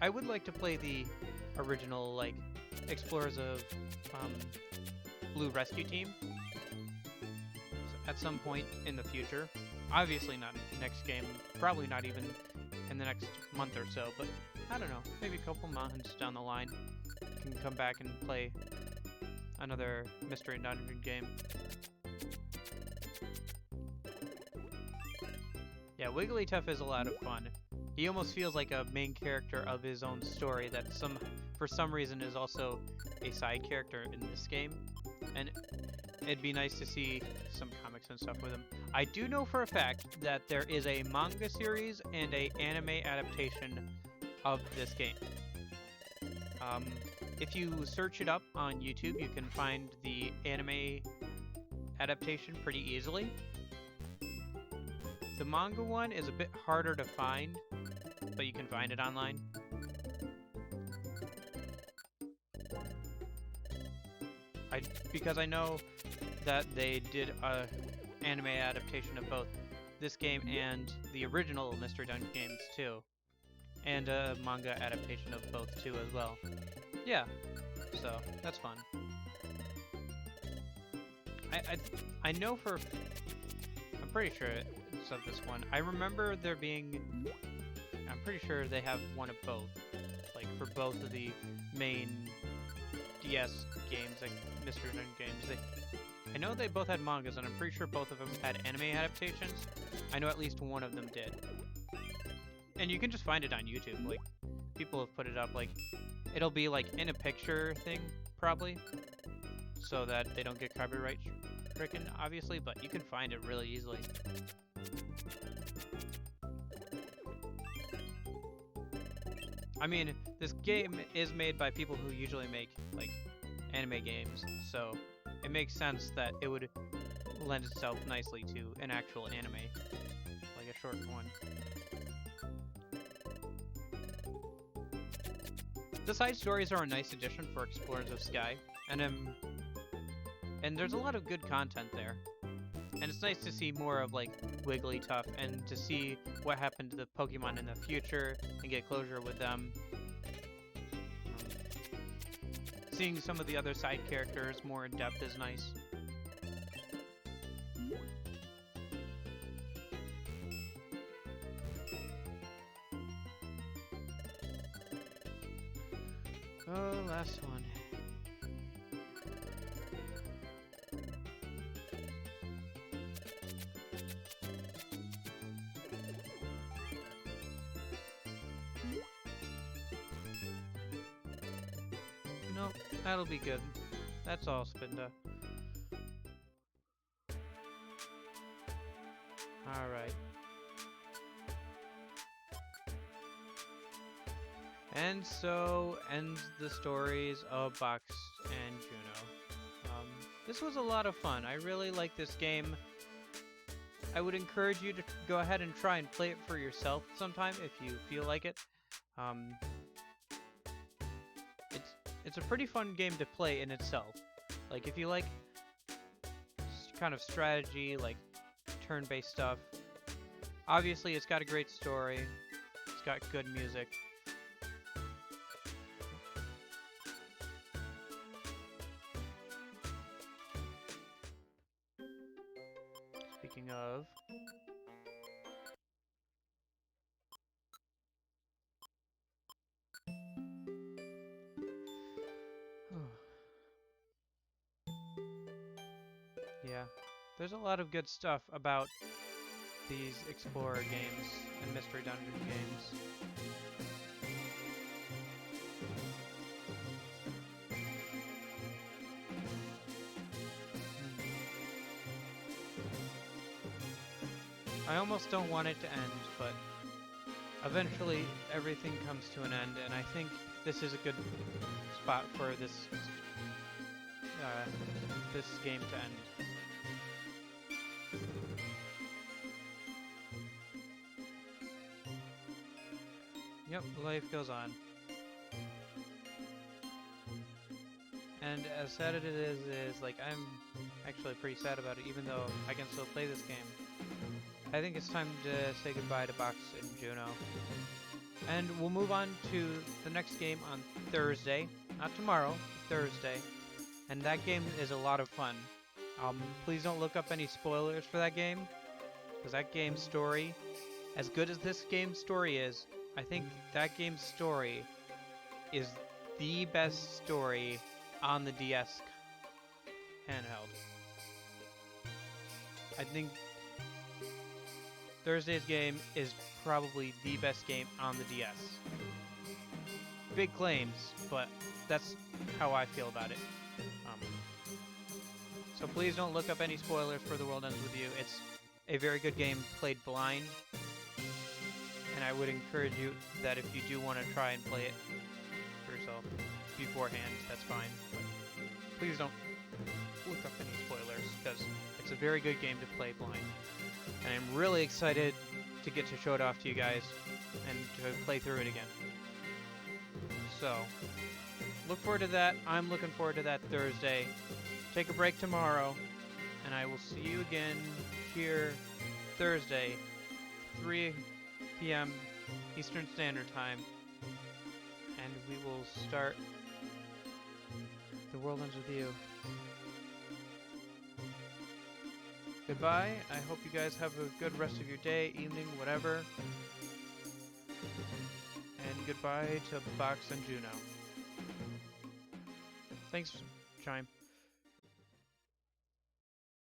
I would like to play the original, like, Explorers of Blue Rescue Team at some point in the future. Obviously not next game, probably not even in the next month or so, but I don't know, maybe a couple months down the line, can come back and play another Mystery Dungeon game. Yeah, Wigglytuff is a lot of fun. He almost feels like a main character of his own story that for some reason is also a side character in this game. And it'd be nice to see some comics and stuff with him. I do know for a fact that there is a manga series and a anime adaptation of this game. If you search it up on YouTube, you can find the anime adaptation pretty easily. The manga one is a bit harder to find, but you can find it online. Because I know that they did a anime adaptation of both this game and the original Mystery Dungeon games too, and a manga adaptation of both too as well. Yeah, so that's fun. I know for I'm pretty sure it's of this one. I remember there being. I'm pretty sure they have one of both, like for both of the main DS games, like Mystery Dungeon games. I know they both had mangas, and I'm pretty sure both of them had anime adaptations. I know at least one of them did. And you can just find it on YouTube. Like, people have put it up. Like, it'll be like in a picture thing, probably, so that they don't get copyright stricken, obviously. But you can find it really easily. I mean, this game is made by people who usually make, like, anime games, so it makes sense that it would lend itself nicely to an actual anime, like a short one. The side stories are a nice addition for Explorers of Sky, and there's a lot of good content there. And it's nice to see more of, like, Wigglytuff, and to see what happened to the Pokemon in the future, and get closure with them. Seeing some of the other side characters more in depth is nice. Oh, last one. Nope, that'll be good. That's all, Spinda. Alright. And so ends the stories of Box and Juno. This was a lot of fun. I really like this game. I would encourage you to go ahead and try and play it for yourself sometime if you feel like it. It's a pretty fun game to play in itself. Like, if you like kind of strategy, like turn-based stuff, obviously it's got a great story. It's got good music. Speaking of... Yeah, there's a lot of good stuff about these Explorer games and Mystery Dungeon games. I almost don't want it to end, but eventually everything comes to an end, and I think this is a good spot for this this game to end. Yep, life goes on. And as sad as it is like I'm actually pretty sad about it, even though I can still play this game. I think it's time to say goodbye to Box and Juno. And we'll move on to the next game on Thursday. Not tomorrow, Thursday. And that game is a lot of fun. Please don't look up any spoilers for that game, because that game's story, as good as this game's story is, I think that game's story is the best story on the DS handheld. I think Thursday's game is probably the best game on the DS. Big claims, but that's how I feel about it. So please don't look up any spoilers for The World Ends With You. It's a very good game played blind, and I would encourage you that if you do want to try and play it for yourself beforehand, that's fine. But please don't look up any spoilers, because it's a very good game to play blind. And I'm really excited to get to show it off to you guys and to play through it again. So, look forward to that. I'm looking forward to that Thursday. Take a break tomorrow, and I will see you again here Thursday, 3 p.m. Eastern Standard Time, and we will start The World Ends With You. Goodbye. I hope you guys have a good rest of your day, evening, whatever. And goodbye to Box and Juno. Thanks, Chime.